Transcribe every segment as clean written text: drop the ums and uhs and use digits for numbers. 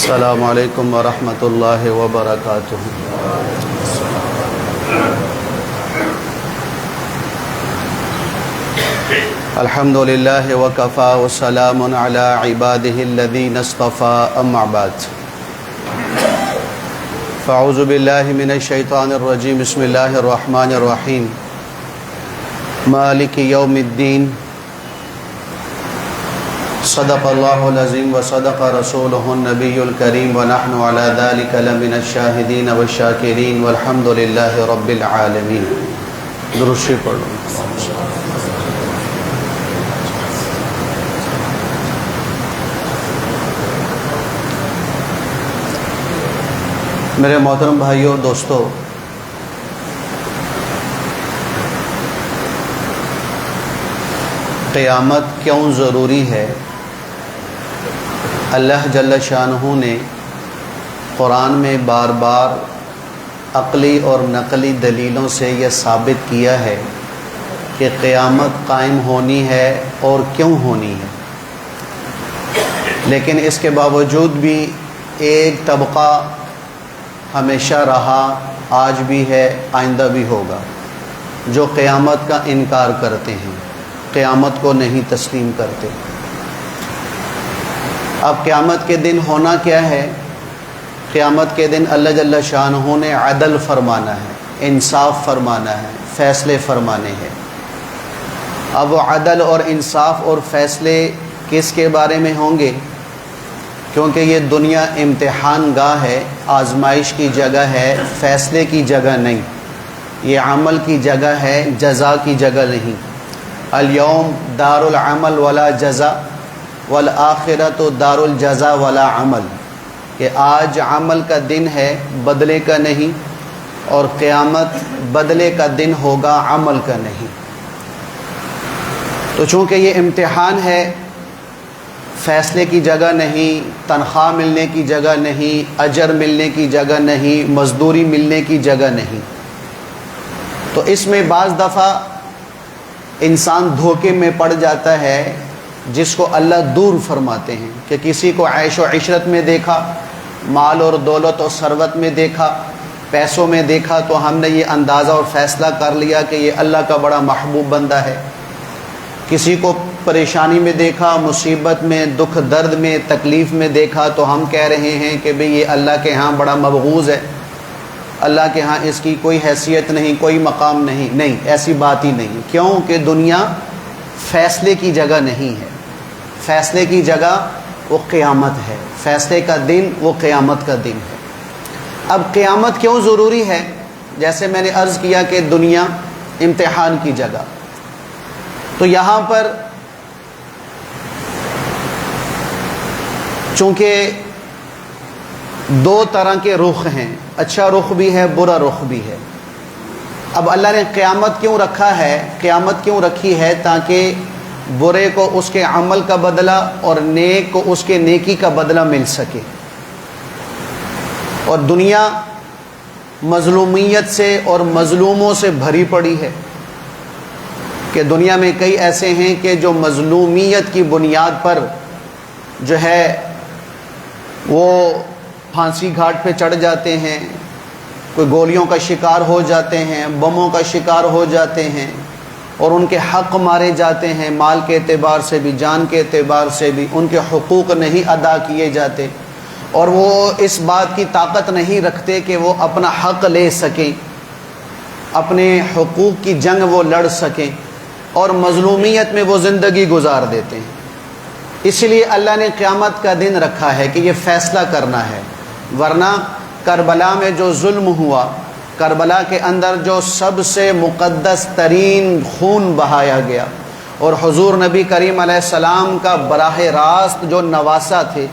السلام علیکم ورحمۃ اللہ وبرکاتہ۔ الحمد للہ وکفی وسلام علی عبادہ الذین اصطفی، اما بعد فاعوذ باللہ من الشیطان الرجیم، بسم اللہ الرحمن الرحیم۔ مالک یوم الدین، صدق اللہ العظیم وصدق رسولہ النبی الکریم، ونحن علی ذلک لمن الشاہدین والشاکرین، والحمد للہ رب العالمین۔ درود شریف پڑھ لو۔ میرے محترم بھائیوں، دوستو، قیامت کیوں ضروری ہے؟ اللہ جل شانہ نے قرآن میں بار بار عقلی اور نقلی دلیلوں سے یہ ثابت کیا ہے کہ قیامت قائم ہونی ہے اور کیوں ہونی ہے، لیکن اس کے باوجود بھی ایک طبقہ ہمیشہ رہا، آج بھی ہے، آئندہ بھی ہوگا، جو قیامت کا انکار کرتے ہیں، قیامت کو نہیں تسلیم کرتے۔ اب قیامت کے دن ہونا کیا ہے؟ قیامت کے دن اللہ جل شانہ نے عدل فرمانا ہے، انصاف فرمانا ہے، فیصلے فرمانے ہیں۔ اب وہ عدل اور انصاف اور فیصلے کس کے بارے میں ہوں گے؟ کیونکہ یہ دنیا امتحان گاہ ہے، آزمائش کی جگہ ہے، فیصلے کی جگہ نہیں، یہ عمل کی جگہ ہے، جزا کی جگہ نہیں۔ الیوم دار العمل ولا جزا والآخرۃ دار الجزا ولا عمل، کہ آج عمل کا دن ہے، بدلے کا نہیں، اور قیامت بدلے کا دن ہوگا، عمل کا نہیں۔ تو چونکہ یہ امتحان ہے، فیصلے کی جگہ نہیں، تنخواہ ملنے کی جگہ نہیں، اجر ملنے کی جگہ نہیں، مزدوری ملنے کی جگہ نہیں، تو اس میں بعض دفعہ انسان دھوکے میں پڑ جاتا ہے، جس کو اللہ دور فرماتے ہیں، کہ کسی کو عیش و عشرت میں دیکھا، مال اور دولت اور ثروت میں دیکھا، پیسوں میں دیکھا، تو ہم نے یہ اندازہ اور فیصلہ کر لیا کہ یہ اللہ کا بڑا محبوب بندہ ہے۔ کسی کو پریشانی میں دیکھا، مصیبت میں، دکھ درد میں، تکلیف میں دیکھا، تو ہم کہہ رہے ہیں کہ بھئی یہ اللہ کے ہاں بڑا مبغوض ہے، اللہ کے ہاں اس کی کوئی حیثیت نہیں، کوئی مقام نہیں۔ نہیں، ایسی بات ہی نہیں، کیوں کہ دنیا فیصلے کی جگہ نہیں ہے، فیصلے کی جگہ وہ قیامت ہے، فیصلے کا دن وہ قیامت کا دن ہے۔ اب قیامت کیوں ضروری ہے؟ جیسے میں نے عرض کیا کہ دنیا امتحان کی جگہ، تو یہاں پر چونکہ دو طرح کے رخ ہیں، اچھا رخ بھی ہے، برا رخ بھی ہے۔ اب اللہ نے قیامت کیوں رکھا ہے؟ قیامت کیوں رکھی ہے؟ تاکہ برے کو اس کے عمل کا بدلہ اور نیک کو اس کے نیکی کا بدلہ مل سکے۔ اور دنیا مظلومیت سے اور مظلوموں سے بھری پڑی ہے، کہ دنیا میں کئی ایسے ہیں کہ جو مظلومیت کی بنیاد پر جو ہے وہ پھانسی گھاٹ پہ چڑھ جاتے ہیں، کوئی گولیوں کا شکار ہو جاتے ہیں، بموں کا شکار ہو جاتے ہیں، اور ان کے حق مارے جاتے ہیں، مال کے اعتبار سے بھی، جان کے اعتبار سے بھی، ان کے حقوق نہیں ادا کیے جاتے، اور وہ اس بات کی طاقت نہیں رکھتے کہ وہ اپنا حق لے سکیں، اپنے حقوق کی جنگ وہ لڑ سکیں، اور مظلومیت میں وہ زندگی گزار دیتے ہیں۔ اس لیے اللہ نے قیامت کا دن رکھا ہے کہ یہ فیصلہ کرنا ہے، ورنہ کربلا میں جو ظلم ہوا، کربلا کے اندر جو سب سے مقدس ترین خون بہایا گیا، اور حضور نبی کریم علیہ السلام کا براہ راست جو نواسہ تھے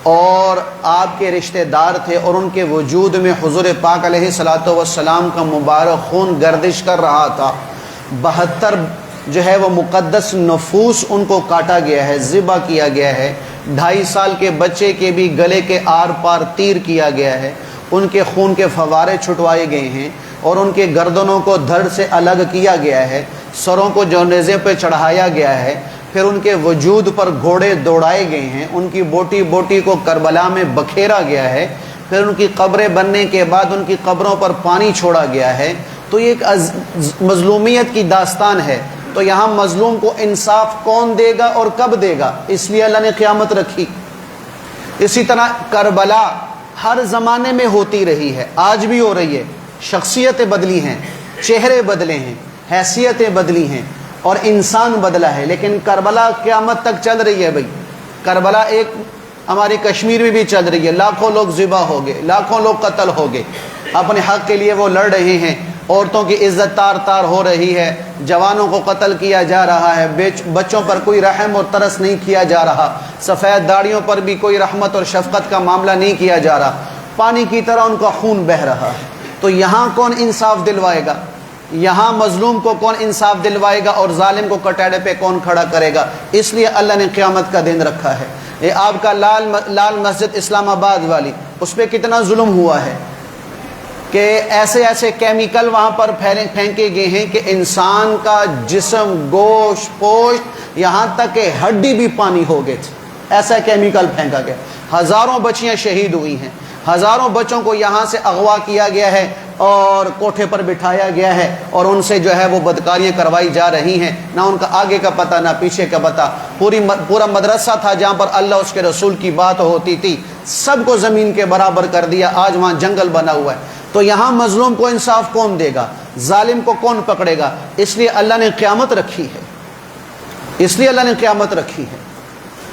اور آپ کے رشتہ دار تھے، اور ان کے وجود میں حضور پاک علیہ الصلاۃ والسلام کا مبارک خون گردش کر رہا تھا، 72 جو ہے وہ مقدس نفوس ان کو کاٹا گیا ہے، ذبح کیا گیا ہے، 2.5 سال کے بچے کے بھی گلے کے آر پار تیر کیا گیا ہے، ان کے خون کے فوارے چھٹوائے گئے ہیں، اور ان کے گردنوں کو دھڑ سے الگ کیا گیا ہے، سروں کو جو نیزے پہ چڑھایا گیا ہے، پھر ان کے وجود پر گھوڑے دوڑائے گئے ہیں، ان کی بوٹی بوٹی کو کربلا میں بکھیرا گیا ہے، پھر ان کی قبریں بننے کے بعد ان کی قبروں پر پانی چھوڑا گیا ہے، تو یہ ایک مظلومیت کی داستان ہے۔ تو یہاں مظلوم کو انصاف کون دے گا اور کب دے گا؟ اس لیے اللہ نے قیامت رکھی۔ اسی طرح کربلا ہر زمانے میں ہوتی رہی ہے، آج بھی ہو رہی ہے، شخصیتیں بدلی ہیں، چہرے بدلے ہیں، حیثیتیں بدلی ہیں اور انسان بدلا ہے، لیکن کربلا قیامت تک چل رہی ہے۔ بھائی کربلا ایک ہمارے کشمیر میں بھی چل رہی ہے، لاکھوں لوگ ذبح ہو گئے، لاکھوں لوگ قتل ہو گئے، اپنے حق کے لیے وہ لڑ رہے ہیں، عورتوں کی عزت تار تار ہو رہی ہے، جوانوں کو قتل کیا جا رہا ہے، بچوں پر کوئی رحم اور ترس نہیں کیا جا رہا، سفید داڑھیوں پر بھی کوئی رحمت اور شفقت کا معاملہ نہیں کیا جا رہا، پانی کی طرح ان کا خون بہہ رہا ہے۔ تو یہاں کون انصاف دلوائے گا؟ یہاں مظلوم کو کون انصاف دلوائے گا اور ظالم کو کٹہرے پہ کون کھڑا کرے گا؟ اس لیے اللہ نے قیامت کا دن رکھا ہے۔ یہ آپ کا لال مسجد اسلام آباد والی، اس پہ کتنا ظلم ہوا ہے کہ ایسے ایسے کیمیکل وہاں پر پھینکے گئے ہیں کہ انسان کا جسم، گوشت، پوشت، یہاں تک کہ ہڈی بھی پانی ہو گئے تھے، ایسا کیمیکل پھینکا گیا۔ ہزاروں بچیاں شہید ہوئی ہیں، ہزاروں بچوں کو یہاں سے اغوا کیا گیا ہے اور کوٹھے پر بٹھایا گیا ہے اور ان سے جو ہے وہ بدکاریاں کروائی جا رہی ہیں، نہ ان کا آگے کا پتہ نہ پیچھے کا پتہ۔ پورا مدرسہ تھا جہاں پر اللہ اس کے رسول کی بات ہوتی تھی، سب کو زمین کے برابر کر دیا، آج وہاں جنگل بنا ہوا ہے۔ تو یہاں مظلوم کو انصاف کون دے گا؟ ظالم کو کون پکڑے گا؟ اس لیے اللہ نے قیامت رکھی ہے، اس لیے اللہ نے قیامت رکھی ہے۔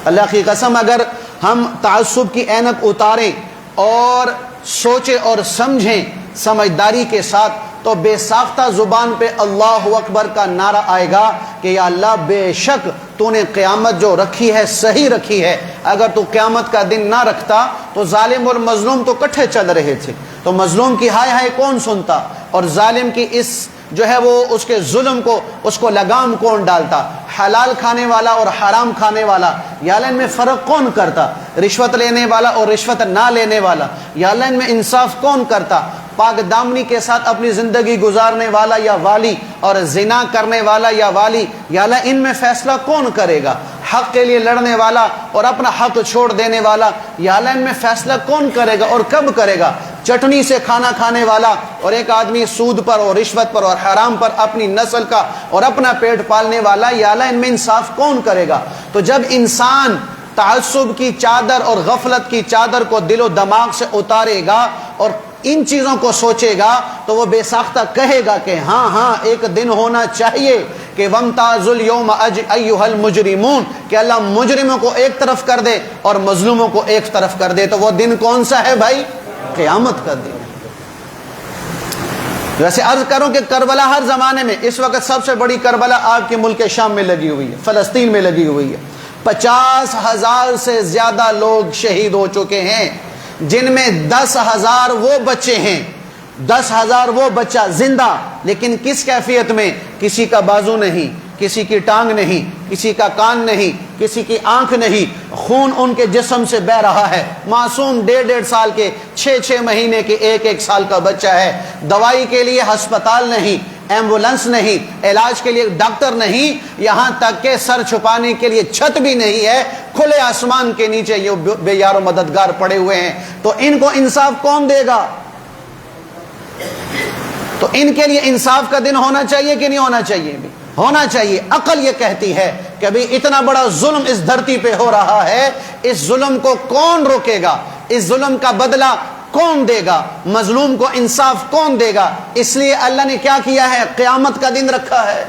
اللہ کی قسم اگر ہم تعصب کی عینک اتاریں اور سوچیں اور سمجھیں سمجھداری کے ساتھ، تو بے ساختہ زبان پہ اللہ اکبر کا نعرہ آئے گا کہ یا اللہ بے شک تو نے قیامت جو رکھی ہے صحیح رکھی ہے۔ اگر تو قیامت کا دن نہ رکھتا تو ظالم اور مظلوم تو کٹھے چل رہے تھے، تو مظلوم کی ہائے ہائے کون سنتا اور ظالم کی اس جو ہے وہ اس کے ظلم کو، اس کو لگام کون ڈالتا؟ حلال کھانے والا اور حرام کھانے والا، یا اللہ ان میں فرق کون کرتا؟ رشوت لینے والا اور رشوت نہ لینے والا، یا اللہ ان میں انصاف کون کرتا؟ پاک دامنی کے ساتھ اپنی زندگی گزارنے والا یا والی اور زنا کرنے والا یا والی، یا اللہ ان میں فیصلہ کون کرے گا؟ حق کے لیے لڑنے والا اور اپنا حق چھوڑ دینے والا، یا اللہ ان میں فیصلہ کون کرے گا اور کب کرے گا؟ چٹنی سے کھانا کھانے والا اور ایک آدمی سود پر اور رشوت پر اور حرام پر اپنی نسل کا اور اپنا پیٹ پالنے والا، یا اللہ ان میں انصاف کون کرے گا؟ تو جب انسان تعصب کی چادر اور غفلت کی چادر کو دل و دماغ سے اتارے گا اور ان چیزوں کو سوچے گا تو وہ بے ساختہ کہے گا کہ ہاں ہاں ایک دن ہونا چاہیے کہ وَامْتَازُوا الْيَوْمَ أَيُّهَا الْمُجْرِمُونَ، کہ اللہ مجرموں کو ایک طرف کر دے اور مظلوموں کو ایک طرف کر دے۔ تو وہ دن کون سا ہے بھائی؟ قیامت کا دن ہے۔ ویسے عرض کروں کہ کربلا ہر زمانے میں، اس وقت سب سے بڑی کربلا آپ کے ملک شام میں لگی ہوئی ہے، فلسطین میں لگی ہوئی ہے۔ 50,000 سے زیادہ لوگ شہید ہو چکے ہیں، جن میں 10,000 وہ بچے ہیں، 10,000 وہ بچہ زندہ، لیکن کس کیفیت میں؟ کسی کا بازو نہیں، کسی کی ٹانگ نہیں، کسی کا کان نہیں، کسی کی آنکھ نہیں، خون ان کے جسم سے بہہ رہا ہے۔ معصوم 1.5 سال کے، 6 مہینے کے، 1 سال کا بچہ ہے۔ دوائی کے لیے ہسپتال نہیں، ایمبولنس نہیں، علاج کے لیے ڈاکٹر نہیں، یہاں تک کہ سر چھپانے کے لیے چھت بھی نہیں ہے، کھلے آسمان کے نیچے یہ بے یار و مددگار پڑے ہوئے ہیں۔ تو ان کو انصاف کون دے گا؟ تو ان کے لیے انصاف کا دن ہونا چاہیے کہ نہیں ہونا چاہیے؟ بھی ہونا چاہیے۔ عقل یہ کہتی ہے کہ ابھی اتنا بڑا ظلم اس دھرتی پہ ہو رہا ہے، اس ظلم کو کون روکے گا؟ اس ظلم کا بدلہ کون دے گا؟ مظلوم کو انصاف کون دے گا؟ اس لیے اللہ نے کیا کیا ہے؟ قیامت کا دن رکھا ہے۔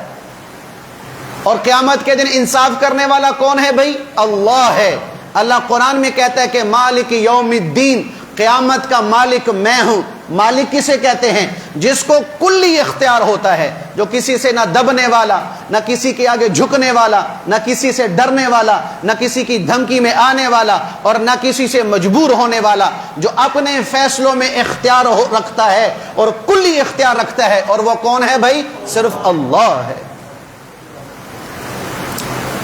اور قیامت کے دن انصاف کرنے والا کون ہے بھائی؟ اللہ ہے۔ اللہ قرآن میں کہتا ہے کہ مالک یوم الدین، قیامت کا مالک میں ہوں۔ مالک کسے کہتے ہیں؟ جس کو کلی اختیار ہوتا ہے، جو کسی سے نہ دبنے والا، نہ کسی کے آگے جھکنے والا، نہ کسی سے ڈرنے والا، نہ کسی کی دھمکی میں آنے والا، اور نہ کسی سے مجبور ہونے والا، جو اپنے فیصلوں میں اختیار رکھتا ہے اور کلی اختیار رکھتا ہے۔ اور وہ کون ہے بھائی؟ صرف اللہ ہے۔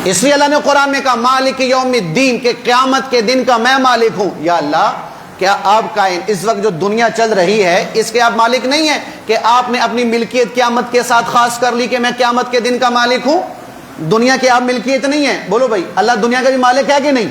اس لیے اللہ نے قرآن میں کہا مالک یوم الدین، کہ قیامت کے دن کا میں مالک ہوں۔ یا اللہ، کیا آپ کا اس وقت جو دنیا چل رہی ہے اس کے آپ مالک نہیں ہیں کہ آپ نے اپنی ملکیت قیامت کے ساتھ خاص کر لی کہ میں قیامت کے دن کا مالک ہوں؟ دنیا کی آپ ملکیت نہیں ہے، بولو بھائی اللہ دنیا کا بھی مالک ہے کہ نہیں؟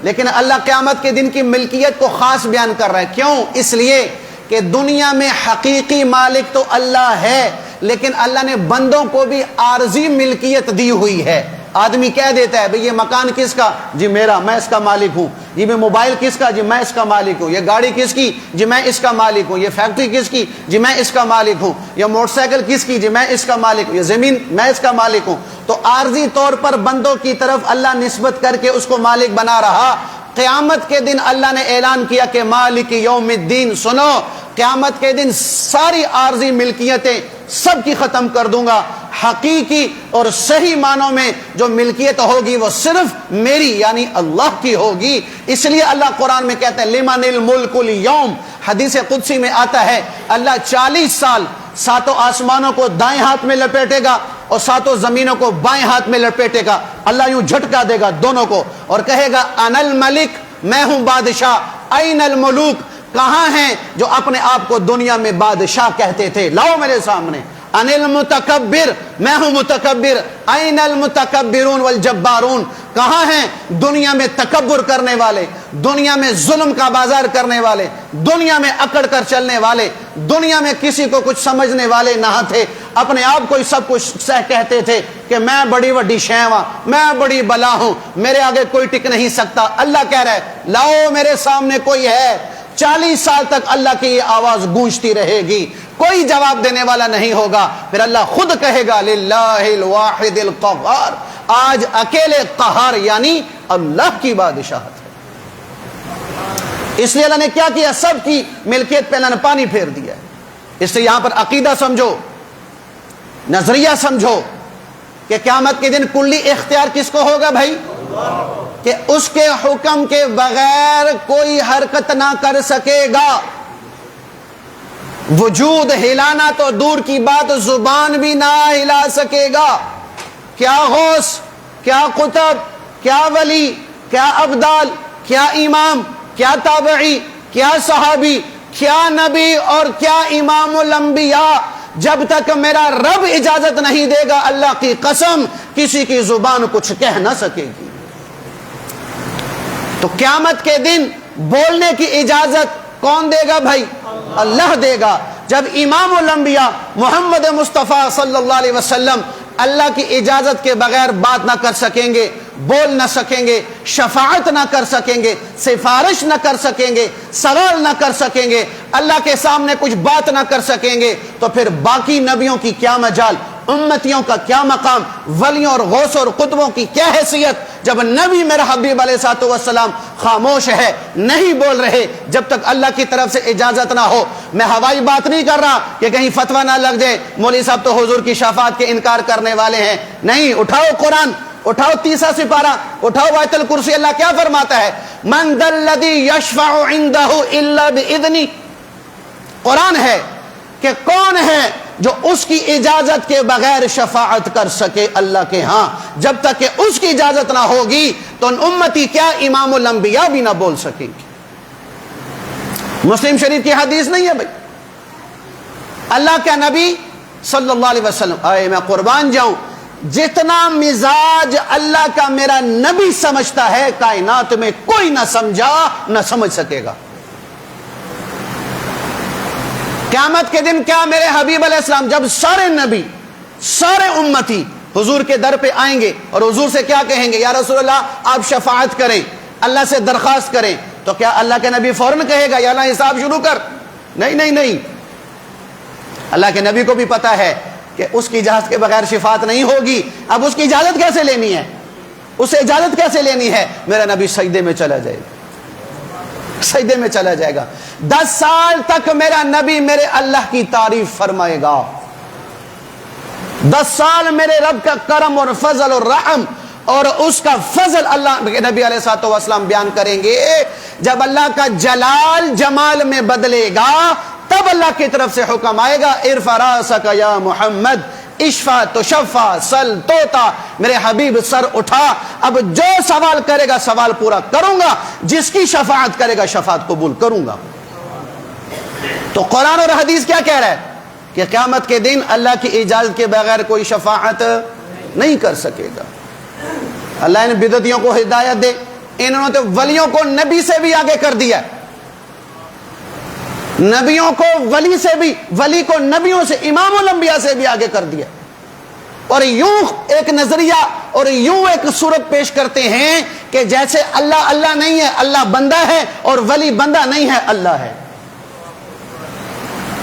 لیکن اللہ قیامت کے دن کی ملکیت کو خاص بیان کر رہا ہے. کیوں؟ اس لیے کہ دنیا میں حقیقی مالک تو اللہ ہے، لیکن اللہ نے بندوں کو بھی عارضی ملکیت دی ہوئی ہے. آدمی کہہ دیتا ہے بھئی یہ مکان کس کا؟ جی میرا، میں اس کا مالک ہوں. جی میں موبائل کس کا؟ جی میں اس کا مالک ہوں. یہ گاڑی کس کی؟ جی میں اس کا مالک ہوں. یہ فیکٹری کس کی؟ جی میں اس کا مالک ہوں. یہ موٹر سائیکل کس کی؟ جی میں اس کا مالک ہوں. یہ زمین میں اس کا مالک ہوں. تو عارضی طور پر بندوں کی طرف اللہ نسبت کر کے اس کو مالک بنا رہا. قیامت کے دن اللہ نے اعلان کیا کہ مالک یوم الدین. سنو، قیامت کے دن ساری عارضی ملکیتیں سب کی ختم کر دوں گا. حقیقی اور صحیح معنوں میں جو ملکیت ہوگی وہ صرف میری یعنی اللہ کی ہوگی. اس لیے اللہ قرآن میں کہتا ہے لمن الملک اليوم. حدیث قدسی میں آتا ہے اللہ 40 سال ساتوں آسمانوں کو دائیں ہاتھ میں لپیٹے گا اور ساتوں زمینوں کو بائیں ہاتھ میں لپیٹے گا. اللہ یوں جھٹکا دے گا دونوں کو اور کہے گا انا الملک، میں ہوں بادشاہ. این الملوک، کہاں ہیں جو اپنے آپ کو دنیا میں بادشاہ کہتے تھے؟ لاؤ میرے سامنے. ان المتکبر، میں ہوں متکبر. این المتکبرون والجبارون، کہاں ہیں دنیا میں تکبر کرنے والے، دنیا میں ظلم کا بازار کرنے والے، دنیا میں اکڑ کر چلنے والے، دنیا میں کسی کو کچھ سمجھنے والے نہ تھے، اپنے آپ کو ہی سب کچھ سہ کہتے تھے کہ میں بڑی وڈی شے ہوں، میں بڑی بلا ہوں، میرے آگے کوئی ٹک نہیں سکتا. اللہ کہہ رہا ہے لاؤ میرے سامنے کوئی ہے. 40 سال تک اللہ کی یہ آواز گونجتی رہے گی، کوئی جواب دینے والا نہیں ہوگا. پھر اللہ خود کہے گا للہ الواحد القہار، آج اکیلے قہار یعنی اللہ کی بادشاہت ہے. اس لیے اللہ نے کیا کیا؟ سب کی ملکیت پہ اللہ نے پانی پھیر دیا. اس لیے یہاں پر عقیدہ سمجھو، نظریہ سمجھو کہ قیامت کے دن کلی اختیار کس کو ہوگا بھائی؟ کہ اس کے حکم کے بغیر کوئی حرکت نہ کر سکے گا. وجود ہلانا تو دور کی بات، زبان بھی نہ ہلا سکے گا. کیا غوث، کیا قطب، کیا ولی، کیا ابدال، کیا امام، کیا تابعی، کیا صحابی، کیا نبی اور کیا امام الانبیاء، جب تک میرا رب اجازت نہیں دے گا اللہ کی قسم کسی کی زبان کچھ کہہ نہ سکے گی. تو قیامت کے دن بولنے کی اجازت کون دے گا بھائی؟ اللہ دے گا. جب امام الانبیاء محمد مصطفیٰ صلی اللہ علیہ وسلم اللہ کی اجازت کے بغیر بات نہ کر سکیں گے، بول نہ سکیں گے، شفاعت نہ کر سکیں گے، سفارش نہ کر سکیں گے، سوال نہ کر سکیں گے، اللہ کے سامنے کچھ بات نہ کر سکیں گے، تو پھر باقی نبیوں کی کیا مجال، امتیوں کا کیا مقام، ولیوں اور غوث اور قطبوں کی کیا حیثیت؟ جب نبی میرا حبیب علیہ الصلوۃ والسلام خاموش ہے، نہیں بول رہے جب تک اللہ کی طرف سے اجازت نہ ہو. میں ہوائی بات نہیں کر رہا کہ کہیں فتویٰ نہ لگ جائے مولوی صاحب تو حضور کی شفاعت کے انکار کرنے والے ہیں. نہیں، اٹھاؤ قرآن، اٹھاؤ 30 سپارہ، اٹھاؤ آیت الکرسی. اللہ کیا فرماتا ہے؟ من ذا الذی یشفع عندہ الا باذنہ. قرآن ہے کہ کون ہے جو اس کی اجازت کے بغیر شفاعت کر سکے اللہ کے ہاں. جب تک کہ اس کی اجازت نہ ہوگی تو ان امتی کیا امام الانبیاء بھی نہ بول سکیں گے. مسلم شریف کی حدیث نہیں ہے بھائی. اللہ کا نبی صلی اللہ علیہ وسلم، اے میں قربان جاؤں، جتنا مزاج اللہ کا میرا نبی سمجھتا ہے کائنات میں کوئی نہ سمجھا نہ سمجھ سکے گا. قیامت کے دن کیا میرے حبیب علیہ السلام جب سارے نبی سارے امتی حضور کے در پہ آئیں گے اور حضور سے کیا کہیں گے؟ یا رسول اللہ آپ شفاعت کریں، اللہ سے درخواست کریں، تو کیا اللہ کے نبی فوراً کہے گا یا اللہ حساب شروع کر؟ نہیں نہیں نہیں. اللہ کے نبی کو بھی پتا ہے کہ اس کی اجازت کے بغیر شفاعت نہیں ہوگی. اب اس کی اجازت کیسے لینی ہے؟ اسے اجازت کیسے لینی ہے؟ میرا نبی سجدے میں چلا جائے گا، سجدے میں چلا جائے گا. 10 سال تک میرا نبی میرے اللہ کی تعریف فرمائے گا. 10 سال میرے رب کا کرم اور فضل اور رحم اور اس کا فضل اللہ نبی علیہ الصلوۃ والسلام بیان کریں گے. جب اللہ کا جلال جمال میں بدلے گا تب اللہ کی طرف سے حکم آئے گا ارفع راسک یا محمد اشفا تشفا سل توتا. میرے حبیب سر اٹھا، اب جو سوال کرے گا سوال پورا کروں گا، جس کی شفاعت کرے گا شفاعت قبول کروں گا. تو قرآن اور حدیث کیا کہہ رہا ہے کہ قیامت کے دن اللہ کی اجازت کے بغیر کوئی شفاعت نہیں کر سکے گا۔ اللہ ان بدعتیوں کو ہدایت دے، انہوں نے تو ولیوں کو نبی سے بھی آگے کر دیا، نبیوں کو ولی سے بھی، ولی کو نبیوں سے، امام الانبیاء سے بھی آگے کر دیا، اور یوں ایک نظریہ اور یوں ایک صورت پیش کرتے ہیں کہ جیسے اللہ اللہ نہیں ہے، اللہ بندہ ہے، اور ولی بندہ نہیں ہے، اللہ ہے۔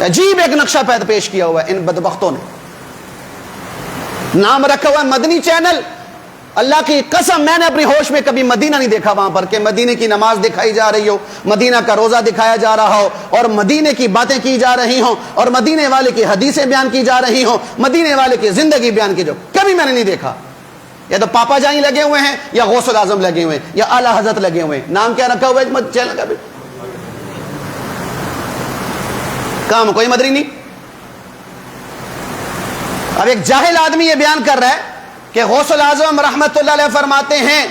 عجیب ایک نقشہ پیش کیا ہوا ہے ان بدبختوں نے۔ نام رکھا ہوا ہے مدنی چینل۔ اللہ کی قسم میں نے اپنی ہوش میں کبھی مدینہ نہیں دیکھا وہاں پر کہ مدینے کی نماز دکھائی جا رہی ہو، مدینہ کا روزہ دکھایا جا رہا ہو، اور مدینے کی باتیں کی جا رہی ہوں، اور مدینے والے کی حدیثیں بیان کی جا رہی ہوں، مدینے والے کی زندگی بیان کی جو کبھی میں نے نہیں دیکھا۔ یا تو پاپا جائیں لگے ہوئے ہیں، یا غوث الاعظم لگے ہوئے ہیں، یا اعلیٰ حضرت لگے ہوئے ہیں۔ نام کیا رکھا ہوا ہے چینل کا بھی؟ کام کوئی مدری نہیں۔ اب ایک جاہل آدمی یہ بیان کر رہا ہے کہ غوث الاعظم رحمت اللہ علیہ فرماتے ہیں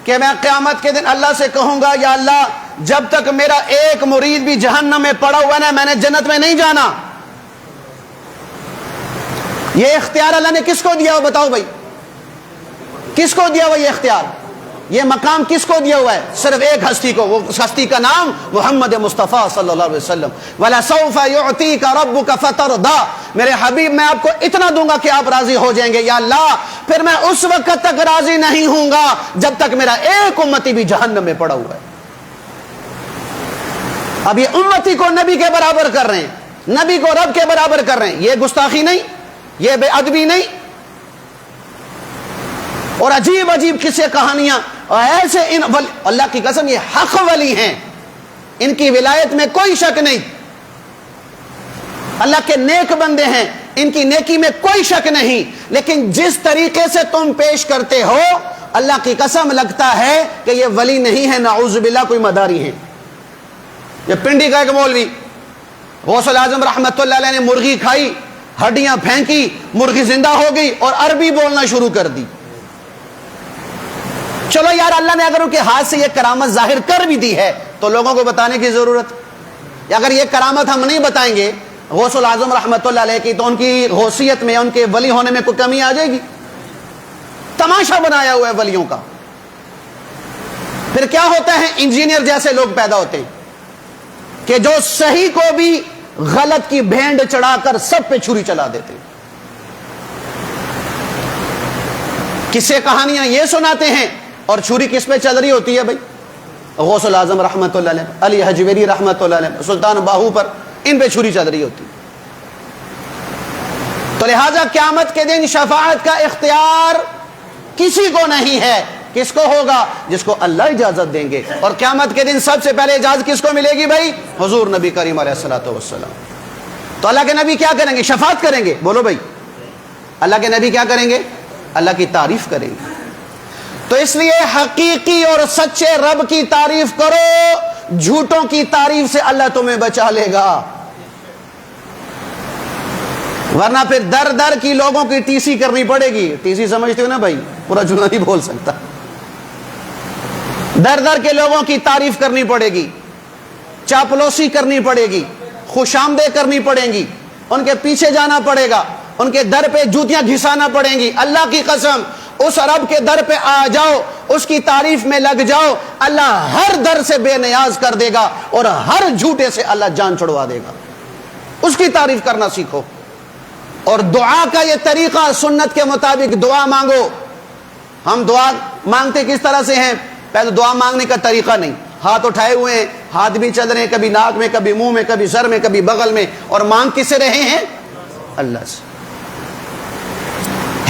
کہ میں قیامت کے دن اللہ سے کہوں گا یا اللہ جب تک میرا ایک مرید بھی جہنم میں پڑا ہوا ہے میں نے جنت میں نہیں جانا۔ یہ اختیار اللہ نے کس کو دیا ہو بتاؤ بھائی؟ کس کو دیا ہوا یہ اختیار؟ یہ مقام کس کو دیا ہوا ہے؟ صرف ایک ہستی کو، وہ ہستی کا نام محمد مصطفیٰ صلی اللہ علیہ وسلم۔ وَلَسَوْفَ يُعْطِيكَ رَبُّكَ فَتَرْضَىٰ، میرے حبیب میں آپ کو اتنا دوں گا کہ آپ راضی ہو جائیں گے۔ یا اللہ پھر میں اس وقت تک راضی نہیں ہوں گا جب تک میرا ایک امتی بھی جہنم میں پڑا ہوا ہے۔ اب یہ امتی کو نبی کے برابر کر رہے ہیں، نبی کو رب کے برابر کر رہے ہیں۔ یہ گستاخی نہیں، یہ بے ادبی نہیں، اور عجیب عجیب قصے کہانیاں اور ایسے اللہ کی قسم یہ حق ولی ہیں، ان کی ولایت میں کوئی شک نہیں، اللہ کے نیک بندے ہیں، ان کی نیکی میں کوئی شک نہیں، لیکن جس طریقے سے تم پیش کرتے ہو اللہ کی قسم لگتا ہے کہ یہ ولی نہیں ہے، نعوذ باللہ کوئی مداری ہے۔ یہ پنڈی کا ایک مولوی غوث الاعظم رحمت اللہ علیہ نے مرغی کھائی، ہڈیاں پھینکی، مرغی زندہ ہو گئی اور عربی بولنا شروع کر دی۔ چلو یار اللہ نے اگر ان کے ہاتھ سے یہ کرامت ظاہر کر بھی دی ہے تو لوگوں کو بتانے کی ضرورت، اگر یہ کرامت ہم نہیں بتائیں گے غوث الاعظم رحمت اللہ علیہ کی تو ان کی غوثیت میں، ان کے ولی ہونے میں کوئی کمی آ جائے گی؟ تماشا بنایا ہوا ہے ولیوں کا۔ پھر کیا ہوتا ہے؟ انجینئر جیسے لوگ پیدا ہوتے ہیں کہ جو صحیح کو بھی غلط کی بھینڈ چڑھا کر سب پہ چھری چلا دیتے ہیں۔ کسے کہانیاں یہ سناتے ہیں اور چھری کس پہ چل رہی ہوتی ہے بھائی؟ غوث الاعظم رحمت اللہ علیہ، علی حجویری رحمت اللہ علیہ، سلطان باہو پر، ان پہ چھری چل رہی ہوتی ہے۔ تو لہذا قیامت کے دن شفاعت کا اختیار کسی کو نہیں ہے۔ کس کو ہوگا؟ جس کو اللہ اجازت دیں گے، اور قیامت کے دن سب سے پہلے اجازت کس کو ملے گی بھائی؟ حضور نبی کریم علیہ الصلوۃ والسلام۔ تو اللہ کے نبی کیا کریں گے؟ شفاعت کریں گے۔ بولو بھائی، اللہ کے نبی کیا کریں گے؟ اللہ کی تعریف کریں گے۔ تو اس لیے حقیقی اور سچے رب کی تعریف کرو، جھوٹوں کی تعریف سے اللہ تمہیں بچا لے گا، ورنہ پھر در در کی لوگوں کی ٹی سی کرنی پڑے گی۔ ٹی سی سمجھتے ہو نا بھائی؟ پورا جملہ نہیں بول سکتا۔ در در کے لوگوں کی تعریف کرنی پڑے گی، چاپلوسی کرنی پڑے گی، خوش آمدید کرنی پڑیں گی، ان کے پیچھے جانا پڑے گا، ان کے در پہ جوتیاں گھسانا پڑیں گی۔ اللہ کی قسم اس رب کے در پہ آ جاؤ، اس کی تعریف میں لگ جاؤ، اللہ ہر در سے بے نیاز کر دے گا، اور ہر جھوٹے سے اللہ جان چھڑوا دے گا۔ اس کی تعریف کرنا سیکھو۔ اور دعا کا یہ طریقہ سنت کے مطابق دعا مانگو۔ ہم دعا مانگتے کس طرح سے ہیں؟ پہلے دعا مانگنے کا طریقہ نہیں، ہاتھ اٹھائے ہوئے ہیں، ہاتھ بھی چل رہے ہیں، کبھی ناک میں، کبھی منہ میں، کبھی سر میں، کبھی بغل میں، اور مانگ کس سے رہے ہیں؟ اللہ سے۔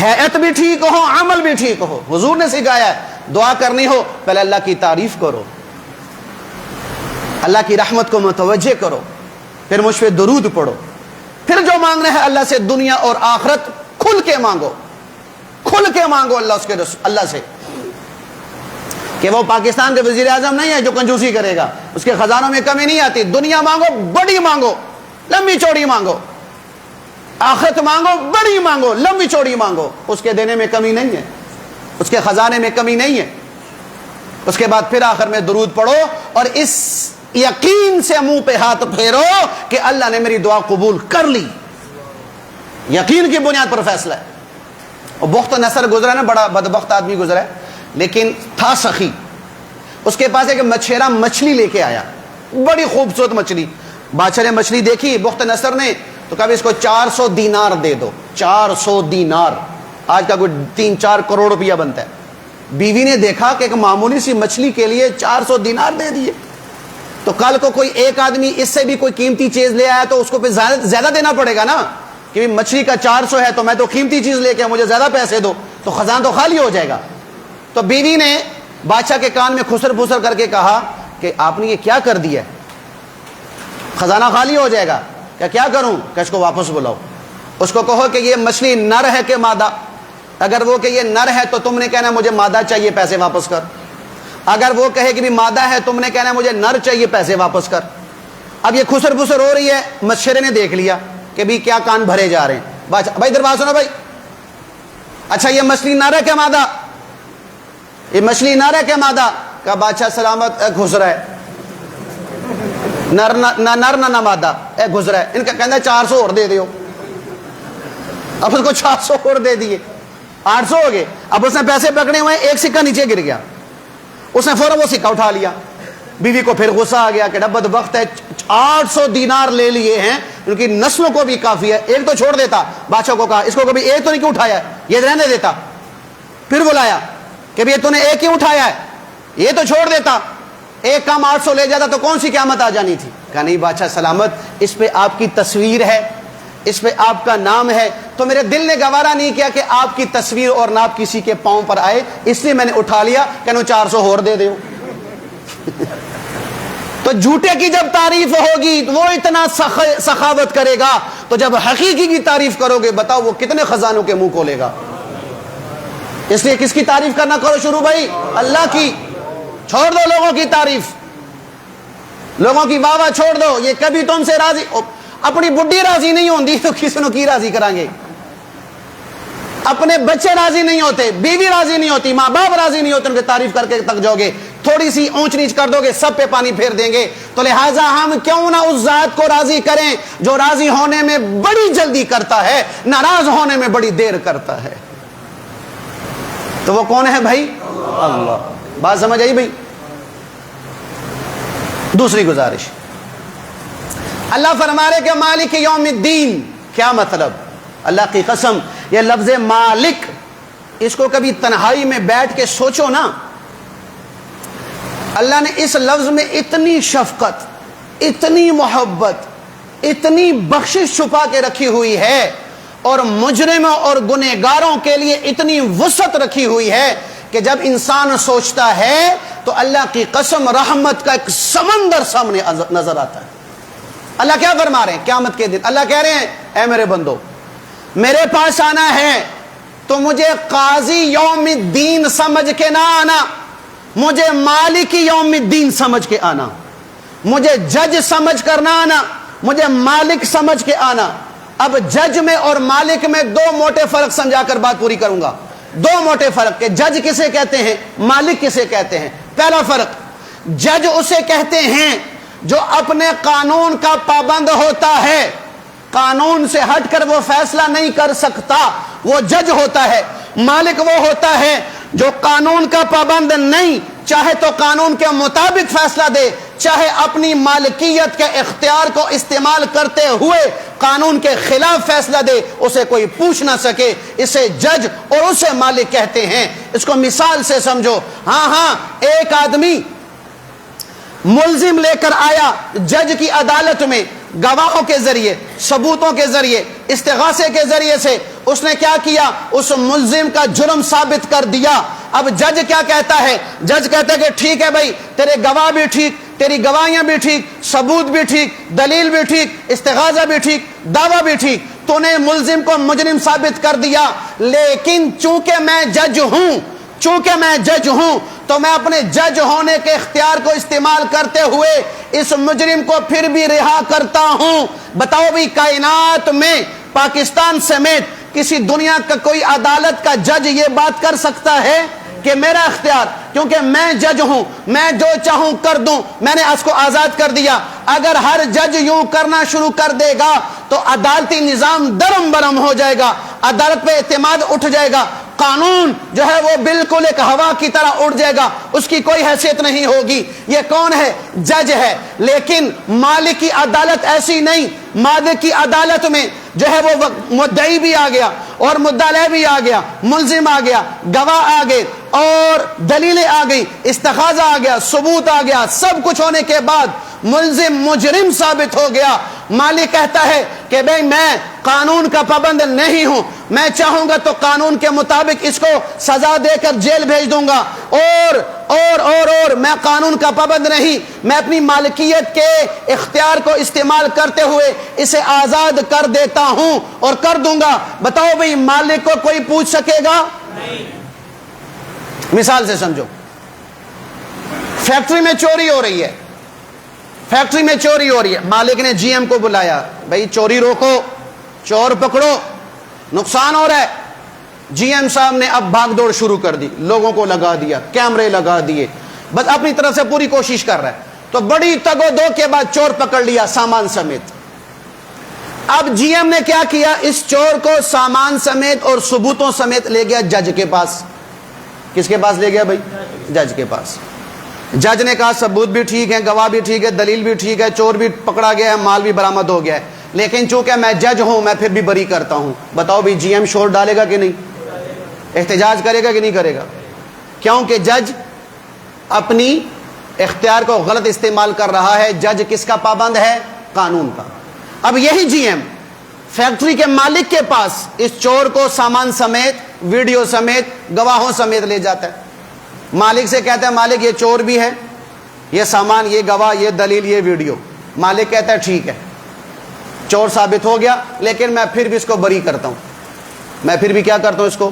حیت بھی ٹھیک ہو، عمل بھی ٹھیک ہو۔ حضور نے سکھایا ہے دعا کرنی ہو پہلے اللہ کی تعریف کرو، اللہ کی رحمت کو متوجہ کرو، پھر مجھ پہ درود پڑھو، پھر جو مانگنا ہے اللہ سے دنیا اور آخرت کھل کے مانگو، کھل کے مانگو اللہ سے، کہ وہ پاکستان کے وزیر اعظم نہیں ہے جو کنجوسی کرے گا، اس کے خزانوں میں کمی نہیں آتی۔ دنیا مانگو، بڑی مانگو، لمبی چوڑی مانگو، آخرت مانگو، بڑی مانگو، لمبی چوڑی مانگو، اس کے دینے میں کمی نہیں ہے، اس کے خزانے میں کمی نہیں ہے۔ اس کے بعد پھر آخر میں درود پڑھو، اور اس یقین سے منہ پہ ہاتھ پھیرو کہ اللہ نے میری دعا قبول کر لی۔ یقین کی بنیاد پر فیصلہ ہے۔ اور بخت نصر گزرا نا، بڑا بدبخت آدمی گزرا ہے، لیکن تھا سخی. اس کے پاس ایک مچھیرا مچھلی لے کے آیا، بڑی خوبصورت مچھلی. بادشاہ نے مچھلی دیکھی بخت نصر نے، تو کہا اس کو 400 دینار دے دو. 400 دینار آج کا کوئی 3-4 کروڑ روپیہ بنتا ہے. بیوی نے دیکھا کہ ایک معمولی سی مچھلی کے لیے 400 دینار دے دیے، تو کل کو کوئی ایک آدمی اس سے بھی کوئی قیمتی چیز لے آیا تو اس کو پہ زیادہ دینا پڑے گا نا، کہ مچھلی کا 400 ہے تو میں تو قیمتی چیز لے کے مجھے زیادہ پیسے دو، تو خزانہ تو خالی ہو جائے گا. تو بیوی نے بادشاہ کے کان میں خسر پھسر کر کے کہا کہ آپ نے یہ کیا کر دیا ہے، خزانہ خالی ہو جائے گا. کیا کروں؟ کہ اس کو واپس بلاؤ، اس کو کہو کہ یہ مچھلی نر ہے کہ مادہ. اگر وہ کہ یہ نر ہے تو تم نے کہنا مجھے مادہ چاہیے، پیسے واپس کر. اگر وہ کہے کہ بھی مادہ ہے، تم نے کہنا مجھے نر چاہیے، پیسے واپس کر. اب یہ خسر پھسر ہو رہی ہے، مچھرے نے دیکھ لیا کہ بھی کیا کان بھرے جا رہے ہیں. بھائی ادھر بات سنو بھائی، اچھا یہ مچھلی نر ہے کہ مادہ؟ یہ مچھلی نر ہے کہ مادہ؟ کہا بادشاہ سلامت گزرا ہے، نر نہ مادہ گزرا ہے. ان کا کہنا 400 اور دے دیو. اب اس کو 400 اور دے دیے، 800 ہو گئے. اب اس نے پیسے پکڑے ہوئے، ایک سکہ نیچے گر گیا، اس نے فوراً وہ سکہ اٹھا لیا. بیوی کو پھر غصہ آ گیا کہ بدبخت ہے، 800 دینار لے لیے ہیں، ان کی نسلوں کو بھی کافی ہے، ایک تو چھوڑ دیتا. بادشاہ کو کہا اس کو کبھی ایک تو نہیں کیوں اٹھایا، یہ رہنے دیتا. پھر بلایا کہ بھی تو نے ایک کیوں اٹھایا ہے، یہ تو چھوڑ دیتا. ایک کام 800 لے جاتا تو کون سی قیامت آ جانی تھی. کہا نہیں بادشاہ سلامت، اس پہ آپ کی تصویر ہے، اس پہ آپ کا نام ہے، تو میرے دل نے گوارا نہیں کیا کہ آپ کی تصویر اور نام کسی کے پاؤں پر آئے، اس لیے میں نے اٹھا لیا. کہ 400 اور دے دیو. تو جھوٹے کی جب تعریف ہوگی وہ اتنا سخاوت کرے گا، تو جب حقیقی کی تعریف کرو گے بتاؤ وہ کتنے خزانوں کے منہ کھولے گا. اس لیے کس کی تعریف کرنا کرو شروع بھائی؟ اللہ کی. چھوڑ دو لوگوں کی تعریف، لوگوں کی واہ واہ چھوڑ دو. یہ کبھی تم سے راضی، اپنی بڈھی راضی نہیں ہوندی تو کسی نے کی راضی کریں گے. اپنے بچے راضی نہیں ہوتے، بیوی راضی نہیں ہوتی، ماں باپ راضی نہیں ہوتے، ان کی تعریف کر کے تک جاؤ گے، تھوڑی سی اونچ نیچ کر دو گے سب پہ پانی پھیر دیں گے. تو لہٰذا ہم کیوں نہ اس ذات کو راضی کریں جو راضی ہونے میں بڑی جلدی کرتا ہے، ناراض ہونے میں بڑی دیر کرتا ہے. تو وہ کون ہے بھائی؟ اللہ. بات سمجھ آئی بھائی؟ دوسری گزارش، اللہ فرما رہے کہ مالک یوم الدین. کیا مطلب؟ اللہ کی قسم یہ لفظ مالک، اس کو کبھی تنہائی میں بیٹھ کے سوچو نا. اللہ نے اس لفظ میں اتنی شفقت، اتنی محبت، اتنی بخشش چھپا کے رکھی ہوئی ہے، اور مجرموں اور گنہگاروں کے لیے اتنی وسعت رکھی ہوئی ہے کہ جب انسان سوچتا ہے تو اللہ کی قسم رحمت کا ایک سمندر سامنے نظر آتا ہے. اللہ کیا فرما رہے ہیں قیامت کے دن؟ اللہ کہہ رہے ہیں اے میرے بندو، میرے پاس آنا ہے تو مجھے قاضی یوم الدین سمجھ کے نہ آنا، مجھے مالک یوم الدین سمجھ کے آنا، مجھے جج سمجھ کر نہ آنا، مجھے مالک سمجھ کے آنا. اب جج میں اور مالک میں دو موٹے فرق سمجھا کر بات پوری کروں گا. دو موٹے فرق کہ جج کسے کہتے ہیں، مالک کسے کہتے ہیں. پہلا فرق، جج اسے کہتے ہیں جو اپنے قانون کا پابند ہوتا ہے، قانون سے ہٹ کر وہ فیصلہ نہیں کر سکتا، وہ جج ہوتا ہے. مالک وہ ہوتا ہے جو قانون کا پابند نہیں، چاہے تو قانون کے مطابق فیصلہ دے، چاہے اپنی مالکیت کے اختیار کو استعمال کرتے ہوئے قانون کے خلاف فیصلہ دے، اسے کوئی پوچھ نہ سکے. اسے جج اور اسے مالک کہتے ہیں. اس کو مثال سے سمجھو. ہاں ایک آدمی ملزم لے کر آیا جج کی عدالت میں، گواہوں کے ذریعے، ثبوتوں کے ذریعے، استغاثے کے ذریعے سے اس نے کیا کیا؟ اس ملزم کا جرم ثابت کر دیا. اب جج کیا کہتا ہے؟ جج کہتا ہے کہ ٹھیک ہے بھائی، تیرے گواہ بھی ٹھیک، تیری گواہیاں بھی ٹھیک، ثبوت بھی ٹھیک، دلیل بھی ٹھیک، استغاثہ بھی ٹھیک، دعویٰ بھی ٹھیک، تو نے ملزم کو مجرم ثابت کر دیا. لیکن چونکہ میں جج ہوں تو میں اپنے جج ہونے کے اختیار کو استعمال کرتے ہوئے اس مجرم کو پھر بھی رہا کرتا ہوں. بتاؤ بھی کائنات میں پاکستان سمیت کسی دنیا کا کوئی عدالت کا جج یہ بات کر سکتا ہے کہ میرا اختیار، کیونکہ میں جج ہوں، میں جو چاہوں کر دوں، میں نے اس کو آزاد کر دیا. اگر ہر جج یوں کرنا شروع کر دے گا تو عدالتی نظام درم برم ہو جائے گا. عدالت پہ اعتماد اٹھ جائے گا, قانون جو ہے وہ بالکل ایک ہوا کی طرح اڑ جائے گا, اس کی کوئی حیثیت نہیں ہوگی. یہ کون ہے؟ جج ہے. لیکن مالک کی عدالت ایسی نہیں. مالک کی عدالت میں جو ہے وہ مدعی بھی آ گیا اور مدعی بھی آ گیا, ملزم آ گیا, گواہ آ گئے اور دلیلیں آ گئی, استخاذہ آ گیا, ثبوت آ گیا. سب کچھ ہونے کے بعد ملزم مجرم ثابت ہو گیا. مالک کہتا ہے کہ بھئی میں قانون کا پابند نہیں ہوں, میں چاہوں گا تو قانون کے مطابق اس کو سزا دے کر جیل بھیج دوں گا, اور میں قانون کا پابند نہیں, میں اپنی مالکیت کے اختیار کو استعمال کرتے ہوئے اسے آزاد کر دیتا ہوں اور کر دوں گا. بتاؤ بھئی مالک کو کوئی پوچھ سکے گا؟ نہیں. مثال سے سمجھو, فیکٹری میں چوری ہو رہی ہے, فیکٹری میں چوری ہو رہی ہے. مالک نے جی ایم کو بلایا, بھئی چوری روکو, چور پکڑو, نقصان ہو رہا ہے. جی ایم صاحب نے اب بھاگ دوڑ شروع کر دی, لوگوں کو لگا دیا, کیمرے لگا دیے, بس اپنی طرف سے پوری کوشش کر رہا ہے. تو بڑی تگ و دو کے بعد چور پکڑ لیا سامان سمیت. اب جی ایم نے کیا کیا, اس چور کو سامان سمیت اور ثبوتوں سمیت لے گیا جج کے پاس. کس کے پاس لے گیا بھائی؟ جج کے پاس. جج نے کہا ثبوت بھی ٹھیک ہے, گواہ بھی ٹھیک ہے, دلیل بھی ٹھیک ہے, چور بھی پکڑا گیا ہے, مال بھی برآمد ہو گیا ہے, لیکن چونکہ میں جج ہوں میں پھر بھی بری کرتا ہوں. بتاؤ بھی جی ایم شور ڈالے گا کہ نہیں؟ احتجاج کرے گا کہ نہیں کرے گا؟ کیونکہ جج اپنی اختیار کو غلط استعمال کر رہا ہے. جج کس کا پابند ہے؟ قانون کا. اب یہی جی ایم فیکٹری کے مالک کے پاس اس چور کو سامان سمیت, ویڈیو سمیت, گواہوں سمیت لے جاتا ہے. مالک سے کہتا ہے مالک یہ چور بھی ہے, یہ سامان, یہ گواہ, یہ دلیل, یہ ویڈیو. مالک کہتا ہے ٹھیک ہے, چور ثابت ہو گیا, لیکن میں پھر بھی اس کو بری کرتا ہوں, میں پھر بھی کیا کرتا ہوں اس کو.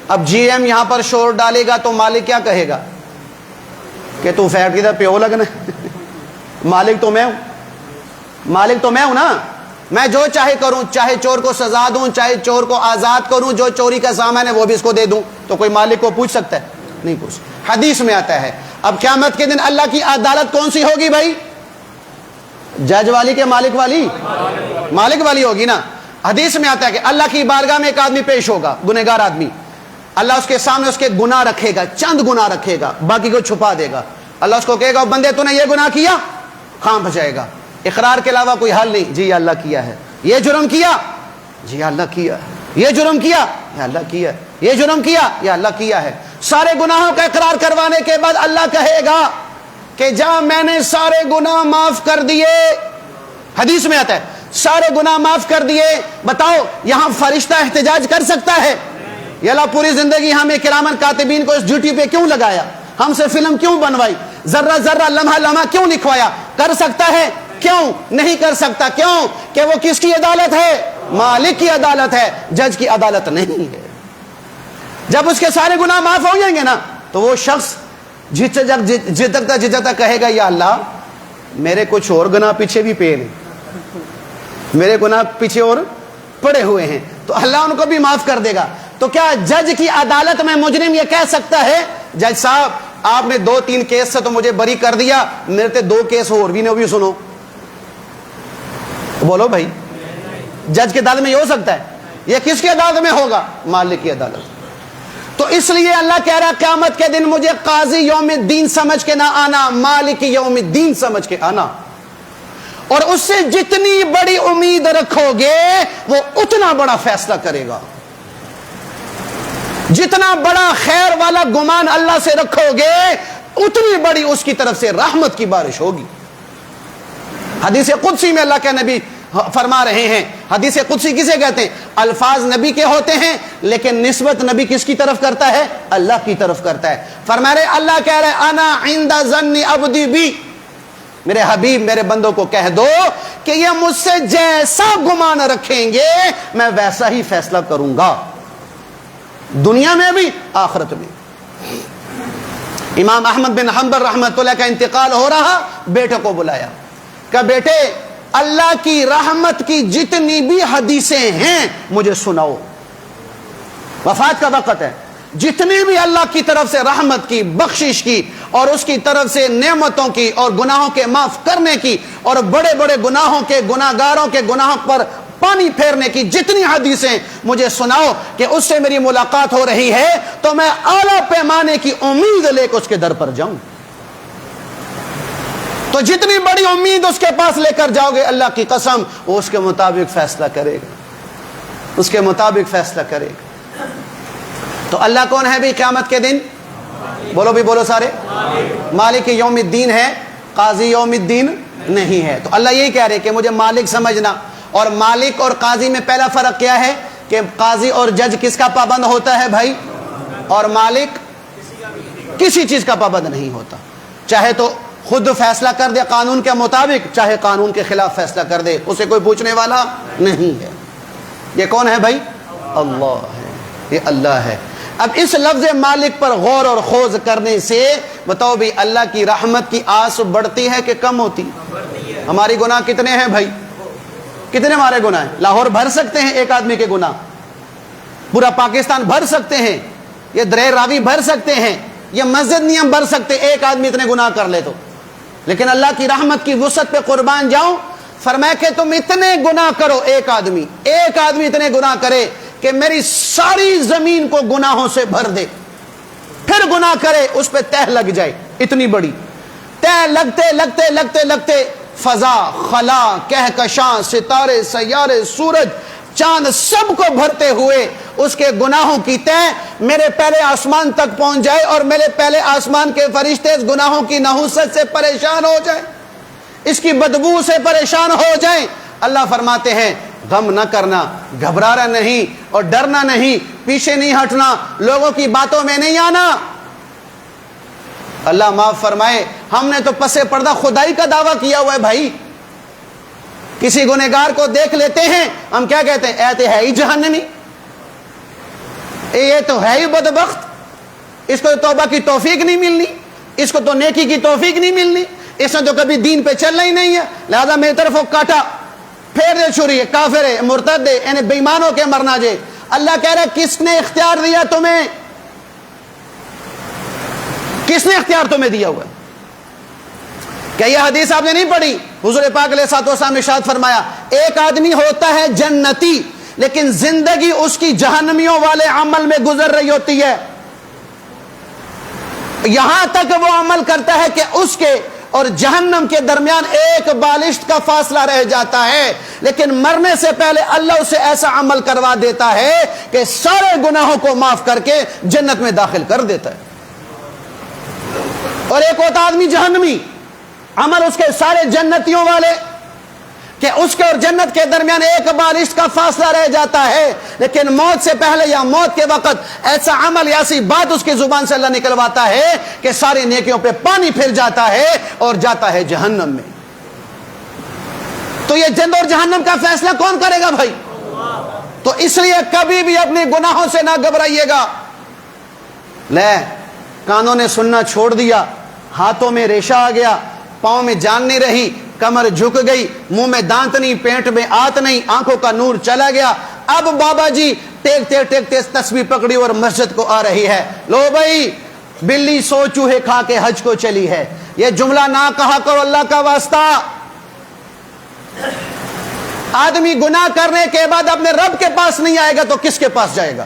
اب جی ایم یہاں پر شور ڈالے گا تو مالک کیا کہے گا کہ تو فیکٹری کا پیو لگنا. مالک تو میں ہوں, مالک تو میں ہوں نا, میں جو چاہے کروں, چاہے چور کو سزا دوں, چاہے چور کو آزاد کروں, جو چوری کا سامان ہے وہ بھی اس کو دے دوں. تو کوئی مالک کو پوچھ سکتا ہے؟ نہیں پوچھ. حدیث میں آتا ہے اب قیامت کے دن اللہ کی عدالت کون سی ہوگی بھائی؟ جج والی کے مالک والی؟ مالک والی ہوگی نا. حدیث میں آتا ہے کہ اللہ کی بارگاہ میں ایک آدمی پیش ہوگا, گنہگار آدمی. اللہ اس کے سامنے اس کے گناہ رکھے گا, چند گناہ رکھے گا, باقی کو چھپا دے گا. اللہ اس کو کہے گا بندے تو نے یہ گناہ کیا, کانپ جائے گا. اقرار کے علاوہ کوئی حل نہیں. جی اللہ کیا ہے. یہ جرم کیا, جی اللہ کیا. یہ جرم کیا, یا اللہ کیا. یہ جرم کیا, یا اللہ کیا ہے. سارے گناہوں کا اقرار کروانے کے بعد اللہ کہے گا کہ جا میں نے سارے گناہ معاف کر دیے. حدیث میں آتا ہے سارے گناہ معاف کر دیے. بتاؤ یہاں فرشتہ احتجاج کر سکتا ہے؟ یا اللہ پوری زندگی ہمیں کرامن کاتبین کو اس ڈیوٹی پہ کیوں لگایا, ہم سے فلم کیوں بنوائی, ذرہ ذرہ لمحہ لمحہ کیوں لکھوایا؟ کر سکتا ہے؟ کیوں نہیں کر سکتا؟ کیوں کہ وہ کس کی عدالت ہے؟ مالک کی عدالت ہے, جج کی عدالت نہیں ہے. جب اس کے سارے گناہ معاف ہو جائیں گے نا تو وہ شخص جھجکتا کہے گا یا اللہ میرے کچھ اور گناہ پیچھے بھی پے ہیں, میرے گناہ پیچھے اور پڑے ہوئے ہیں, تو اللہ ان کو بھی معاف کر دے گا. تو کیا جج کی عدالت میں مجرم یہ کہہ سکتا ہے جج صاحب آپ نے 2-3 کیس سے تو مجھے بری کر دیا, میرے تے 2 کیس اور بھی نے, وہ بھی سنو؟ بولو بھائی, جج کی عدالت میں یہ ہو سکتا ہے؟ یہ کس کی عدالت میں ہوگا؟ مالک کی عدالت. تو اس لیے اللہ کہہ رہا قیامت کے دن مجھے قاضی یوم الدین سمجھ کے نہ آنا, مالک یوم الدین سمجھ کے آنا. اور اس سے جتنی بڑی امید رکھو گے وہ اتنا بڑا فیصلہ کرے گا. جتنا بڑا خیر والا گمان اللہ سے رکھو گے اتنی بڑی اس کی طرف سے رحمت کی بارش ہوگی. حدیث قدسی میں اللہ کے نبی فرما رہے ہیں, حدیث قدسی کسے کہتے ہیں؟ الفاظ نبی کے ہوتے ہیں لیکن نسبت نبی کس کی طرف کرتا ہے؟ اللہ کی طرف کرتا ہے. فرما رہے اللہ کہہ رہے انا عند ظن عبدی بی, میرے حبیب میرے بندوں کو کہہ دو کہ یہ مجھ سے جیسا گمان رکھیں گے میں ویسا ہی فیصلہ کروں گا, دنیا میں بھی آخرت میں. امام احمد بن حنبل رحمۃ اللہ کا انتقال ہو رہا, بیٹے کو بلایا, کہ بیٹے اللہ کی رحمت کی جتنی بھی حدیثیں ہیں مجھے سناؤ. وفات کا وقت ہے, جتنی بھی اللہ کی طرف سے رحمت کی, بخشش کی اور اس کی طرف سے نعمتوں کی اور گناہوں کے معاف کرنے کی اور بڑے بڑے گناہوں کے گناہگاروں کے گناہوں پر پانی پھیرنے کی جتنی حدیثیں مجھے سناؤ کہ اس سے میری ملاقات ہو رہی ہے تو میں اعلیٰ پیمانے کی امید لے کے اس کے در پر جاؤں. تو جتنی بڑی امید اس کے پاس لے کر جاؤ گے اللہ کی قسم وہ اس کے مطابق فیصلہ کرے گا, اس کے مطابق فیصلہ کرے گا. تو اللہ کون ہے بھی قیامت کے دن؟ بولو بھی بولو سارے. مالک یوم الدین ہے, قاضی یوم الدین نہیں ہے. تو اللہ یہی کہہ رہے کہ مجھے مالک سمجھنا. اور مالک اور قاضی میں پہلا فرق کیا ہے کہ قاضی اور جج کس کا پابند ہوتا ہے بھائی, اور مالک کسی چیز کا پابند نہیں ہوتا. چاہے تو خود فیصلہ کر دے قانون کے مطابق, چاہے قانون کے خلاف فیصلہ کر دے, اسے کوئی پوچھنے والا نہیں ہے. یہ کون ہے بھائی؟ اللہ ہے, یہ اللہ ہے. اب اس لفظ مالک پر غور اور خوض کرنے سے بتاؤ بھی اللہ کی رحمت کی آس بڑھتی ہے کہ کم ہوتی؟ ہماری گناہ کتنے ہیں بھائی؟ کتنے ہمارے گناہ ہیں؟ لاہور بھر سکتے ہیں ایک آدمی کے گناہ, پورا پاکستان بھر سکتے ہیں, یہ درے راوی بھر سکتے ہیں, یہ مسجد نہیں بھر سکتے ایک آدمی اتنے گناہ کر لے تو. لیکن اللہ کی رحمت کی وسعت پہ قربان جاؤں, فرمایا کہ تم اتنے گناہ کرو, ایک آدمی اتنے گناہ کرے کہ میری ساری زمین کو گناہوں سے بھر دے, پھر گناہ کرے اس پہ تہ لگ جائے, اتنی بڑی تہ لگتے لگتے لگتے لگتے فضا, خلا, کہکشاں, ستارے, سیارے, سورج, چاند سب کو بھرتے ہوئے اس کے گناہوں کی تہ میرے پہلے آسمان تک پہنچ جائے اور میرے پہلے آسمان کے فرشتے اس گناہوں کی نحوست سے پریشان ہو جائیں, اس کی بدبو سے پریشان ہو جائیں. اللہ فرماتے ہیں غم نہ کرنا, گھبرانا نہیں اور ڈرنا نہیں, پیچھے نہیں ہٹنا, لوگوں کی باتوں میں نہیں آنا. اللہ معاف فرمائے, ہم نے تو پسے پردہ خدائی کا دعویٰ کیا ہوا ہے بھائی. کسی گنہگار کو دیکھ لیتے ہیں, ہم کیا کہتے ہیں؟ اے تو ہے ہی جہنمی, یہ تو ہے ہی بدبخت, اس کو توبہ کی توفیق نہیں ملنی, اس کو تو نیکی کی توفیق نہیں ملنی, اس نے تو کبھی دین پہ چلنا ہی نہیں ہے, لہذا میری طرف وہ کاٹا پھیر دے چھری, کافر ہے, مرتد ہے, انہیں بے ایمان ہو کے مرنا جے. اللہ کہہ رہا ہے کس نے اختیار دیا تمہیں؟ کس نے اختیار تمہیں دیا ہوا ہے؟ کیا یہ حدیث آپ نے نہیں پڑھی؟ حضور پاک علیہ الصلوۃ والسلام ارشاد فرمایا ایک آدمی ہوتا ہے جنتی لیکن زندگی اس کی جہنمیوں والے عمل میں گزر رہی ہوتی ہے, یہاں تک وہ عمل کرتا ہے کہ اس کے اور جہنم کے درمیان ایک بالشت کا فاصلہ رہ جاتا ہے, لیکن مرنے سے پہلے اللہ اسے ایسا عمل کروا دیتا ہے کہ سارے گناہوں کو معاف کر کے جنت میں داخل کر دیتا ہے. اور ایک ہوتا آدمی جہنمی, عمل اس کے سارے جنتیوں والے کہ اس کے اور جنت کے درمیان ایک بالشت کا فاصلہ رہ جاتا ہے, لیکن موت سے پہلے یا موت کے وقت ایسا عمل یا ایسی بات اس کی زبان سے اللہ نکلواتا ہے کہ ساری نیکیوں پہ پانی پھر جاتا ہے اور جاتا ہے جہنم میں. تو یہ جنت اور جہنم کا فیصلہ کون کرے گا بھائی؟ تو اس لیے کبھی بھی اپنے گناہوں سے نہ گھبرائیے گا. لے کانوں نے سننا چھوڑ دیا, ہاتھوں میں ریشہ آ گیا, پاؤں میں جان نہیں رہی, کمر جھک گئی, منہ میں دانت نہیں, پیٹ میں آت نہیں, آنکھوں کا نور چلا گیا. اب بابا جی ٹیکتے ٹیکتے تسبیح پکڑی اور مسجد کو آ رہی ہے. لو بھائی بلی 100 چوہے کھا کے حج کو چلی ہے, یہ جملہ نہ کہا کرو اللہ کا واسطہ. آدمی گناہ کرنے کے بعد اپنے رب کے پاس نہیں آئے گا تو کس کے پاس جائے گا؟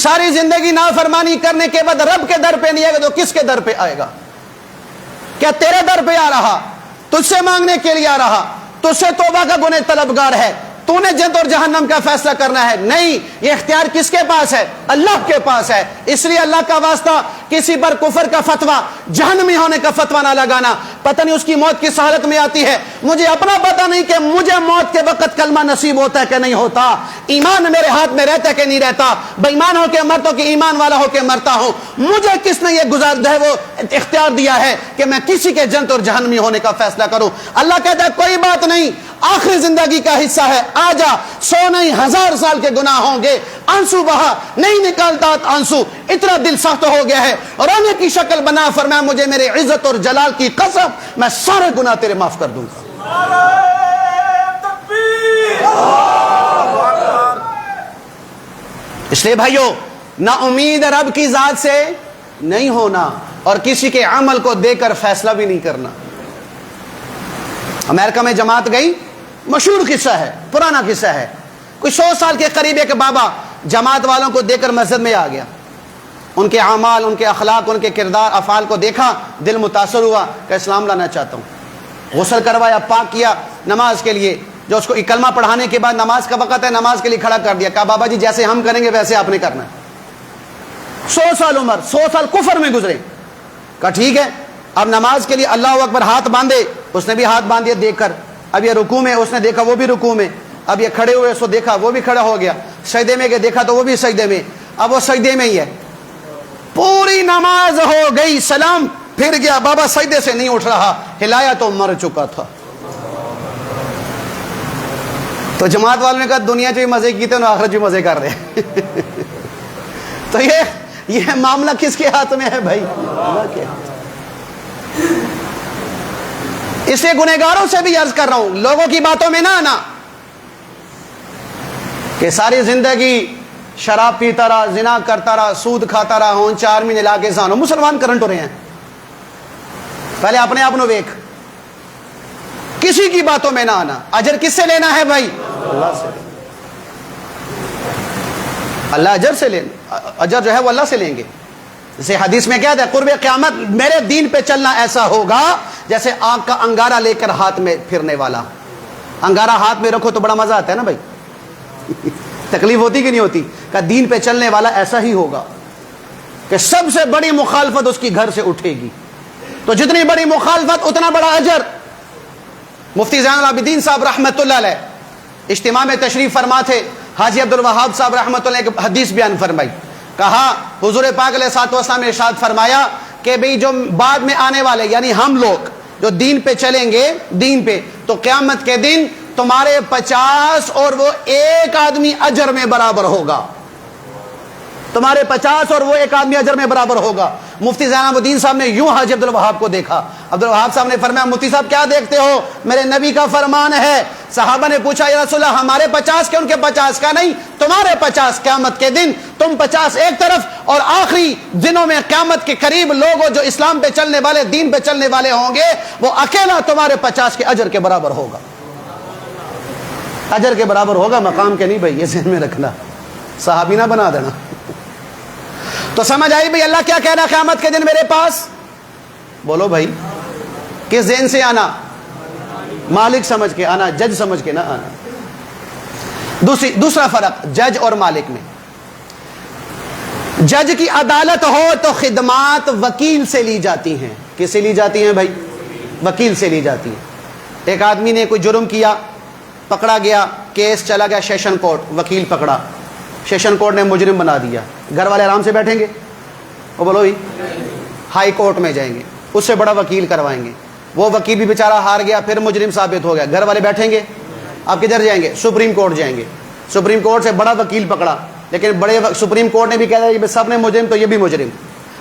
ساری زندگی نافرمانی کرنے کے بعد رب کے در پہ نہیں آئے گا تو کس کے در پہ آئے گا؟ کیا تیرے در پہ آ رہا, تجھ سے مانگنے کے لیے آ رہا, تجھ سے توبہ کا گنہ طلبگار ہے, تو نے جنت اور جہنم کا فیصلہ کرنا ہے؟ نہیں, یہ اختیار کس کے پاس ہے؟ اللہ کے پاس ہے. اس لیے اللہ کا واسطہ کسی پر کفر کا فتویٰ, جہنمی ہونے کا فتویٰ نہ لگانا. پتہ نہیں اس کی موت کس حالت میں آتی ہے, مجھے اپنا پتہ نہیں کہ مجھے موت کے وقت کلمہ نصیب ہوتا ہے کہ نہیں ہوتا, ایمان میرے ہاتھ میں رہتا ہے کہ نہیں رہتا, بے ایمان ہو کے مرتا ہوں کہ ایمان والا ہو کے مرتا ہوں. مجھے کس نے یہ گزار ہے وہ اختیار دیا ہے کہ میں کسی کے جنت اور جہنمی ہونے کا فیصلہ کروں؟ اللہ کہتا ہے کوئی بات نہیں, آخری زندگی کا حصہ ہے, آ جا, 100 نہیں 1000 سال کے گناہ ہوں گے, آنسو بہا, نہیں نکالتا آنسو, اتنا دل سخت ہو گیا ہے, رونے کی شکل بنا, فرمایا مجھے میرے عزت اور جلال کی قسم میں سارے گناہ تیرے معاف کر دوں گا. اس لیے بھائیو نا امید رب کی ذات سے نہیں ہونا اور کسی کے عمل کو دے کر فیصلہ بھی نہیں کرنا. امریکہ میں جماعت گئی, مشہور قصہ ہے، پرانا قصہ ہے. کوئی 100 سال کے قریب ایک بابا جماعت والوں کو دیکھ کر مسجد میں آ گیا. ان کے اعمال، ان کے اخلاق، ان کے کردار افعال کو دیکھا، دل متاثر ہوا کہ اسلام لانا چاہتا ہوں. غسل کروایا، پاک کیا نماز کے لیے. جو اس کو کلمہ پڑھانے کے بعد نماز کا وقت ہے، نماز کے لیے کھڑا کر دیا. کہا بابا جی جیسے ہم کریں گے ویسے آپ نے کرنا ہے. 100 سال عمر، 100 سال کفر میں گزرے. کہا ٹھیک ہے. اب نماز کے لیے اللہ اکبر ہاتھ باندھے، اس نے بھی ہاتھ باندھ دیا دیکھ کر. اب یہ رکوع میں، اس نے دیکھا وہ بھی رکوع میں. اب یہ کھڑے ہوئے، اس کو دیکھا وہ بھی کھڑا ہو گیا. سجدے میں دیکھا تو وہ بھی سجدے میں. اب وہ سجدے میں ہی ہے. پوری نماز ہو گئی، سلام پھر گیا، بابا سجدے سے نہیں اٹھ رہا، ہلایا تو مر چکا تھا. تو جماعت والوں نے کہا دنیا جو مزے کی تھے آخرت جو مزے کر رہے ہیں. تو یہ معاملہ کس کے ہاتھ میں ہے بھائی؟ اللہ کے. اس لیے گنہگاروں سے بھی عرض کر رہا ہوں، لوگوں کی باتوں میں نہ آنا کہ ساری زندگی شراب پیتا رہا، زنا کرتا رہا، سود کھاتا رہا ہوں، 4 مہینے لا کے سانو مسلمان کرنٹ ہو رہے ہیں. پہلے اپنے آپ نو ویک. کسی کی باتوں میں نہ آنا. اجر کس سے لینا ہے بھائی؟ اللہ سے. اللہ اجر سے لینا، اجر جو ہے وہ اللہ سے لیں گے. جیسے حدیث میں کیا ہے، قرب قیامت میرے دین پہ چلنا ایسا ہوگا جیسے آگ کا انگارہ لے کر ہاتھ میں پھرنے والا. انگارہ ہاتھ میں رکھو تو بڑا مزہ آتا ہے نا بھائی. تکلیف ہوتی کہ نہیں ہوتی؟ کہ دین پہ چلنے والا ایسا ہی ہوگا کہ سب سے بڑی مخالفت اس کی گھر سے اٹھے گی. تو جتنی بڑی مخالفت اتنا بڑا اجر. مفتی زین العابدین صاحب رحمۃ اللہ علیہ اجتماع میں تشریف فرما تھے. حاجی عبد الوہاب صاحب رحمۃ اللہ ایک حدیث بیان فرمائی. کہا حضور پاک علیہ الصلوۃ والسلام نے ارشاد فرمایا کہ بھئی جو بعد میں آنے والے یعنی ہم لوگ جو دین پہ چلیں گے، دین پہ، تو قیامت کے دن تمہارے 50 اور وہ ایک آدمی اجر میں برابر ہوگا. تمہارے 50 اور وہ ایک آدمی اجر میں برابر ہوگا. مفتی زین العابدین صاحب نے یوں حاجی عبد الوہاب کو دیکھا. عبد الوہاب صاحب نے فرمایا مفتی صاحب کیا دیکھتے ہو؟ میرے نبی کا فرمان ہے. صحابہ نے پوچھا یا رسول اللہ ہمارے 50 کے ان کے 50 کا نہیں، تمہارے 50. قیامت کے دن تم 50 ایک طرف اور آخری دنوں میں قیامت کے قریب لوگ جو اسلام پہ چلنے والے، دین پہ چلنے والے ہوں گے، وہ اکیلا تمہارے 50 کے اجر کے برابر ہوگا. اجر کے برابر ہوگا، مقام کے نہیں بھائی، یہ ذہن میں رکھنا، صحابی نہ بنا دینا. تو سمجھ آئی بھائی اللہ کیا کہنا قیامت کے دن میرے پاس؟ بولو بھائی، کس ذہن سے آنا؟ مالک سمجھ کے آنا، جج سمجھ کے نہ آنا. دوسرا فرق جج اور مالک میں. جج کی عدالت ہو تو خدمات وکیل سے لی جاتی ہیں. کس سے لی جاتی ہیں بھائی؟ وکیل سے لی جاتی ہیں. ایک آدمی نے کوئی جرم کیا، پکڑا گیا، کیس چلا گیا سیشن کورٹ، وکیل پکڑا، سیشن کورٹ نے مجرم بنا دیا. گھر والے آرام سے بیٹھیں گے؟ وہ بولو ہی ہائی کورٹ میں جائیں گے، اس سے بڑا وکیل کروائیں گے. وہ وکیل بھی بیچارہ ہار گیا، پھر مجرم ثابت ہو گیا. گھر والے بیٹھیں گے؟ آپ کدھر جائیں گے؟ سپریم کورٹ جائیں گے. سپریم کورٹ سے بڑا وکیل پکڑا، لیکن بڑے سپریم کورٹ نے بھی کہا کہ سب نے مجرم تو یہ بھی مجرم.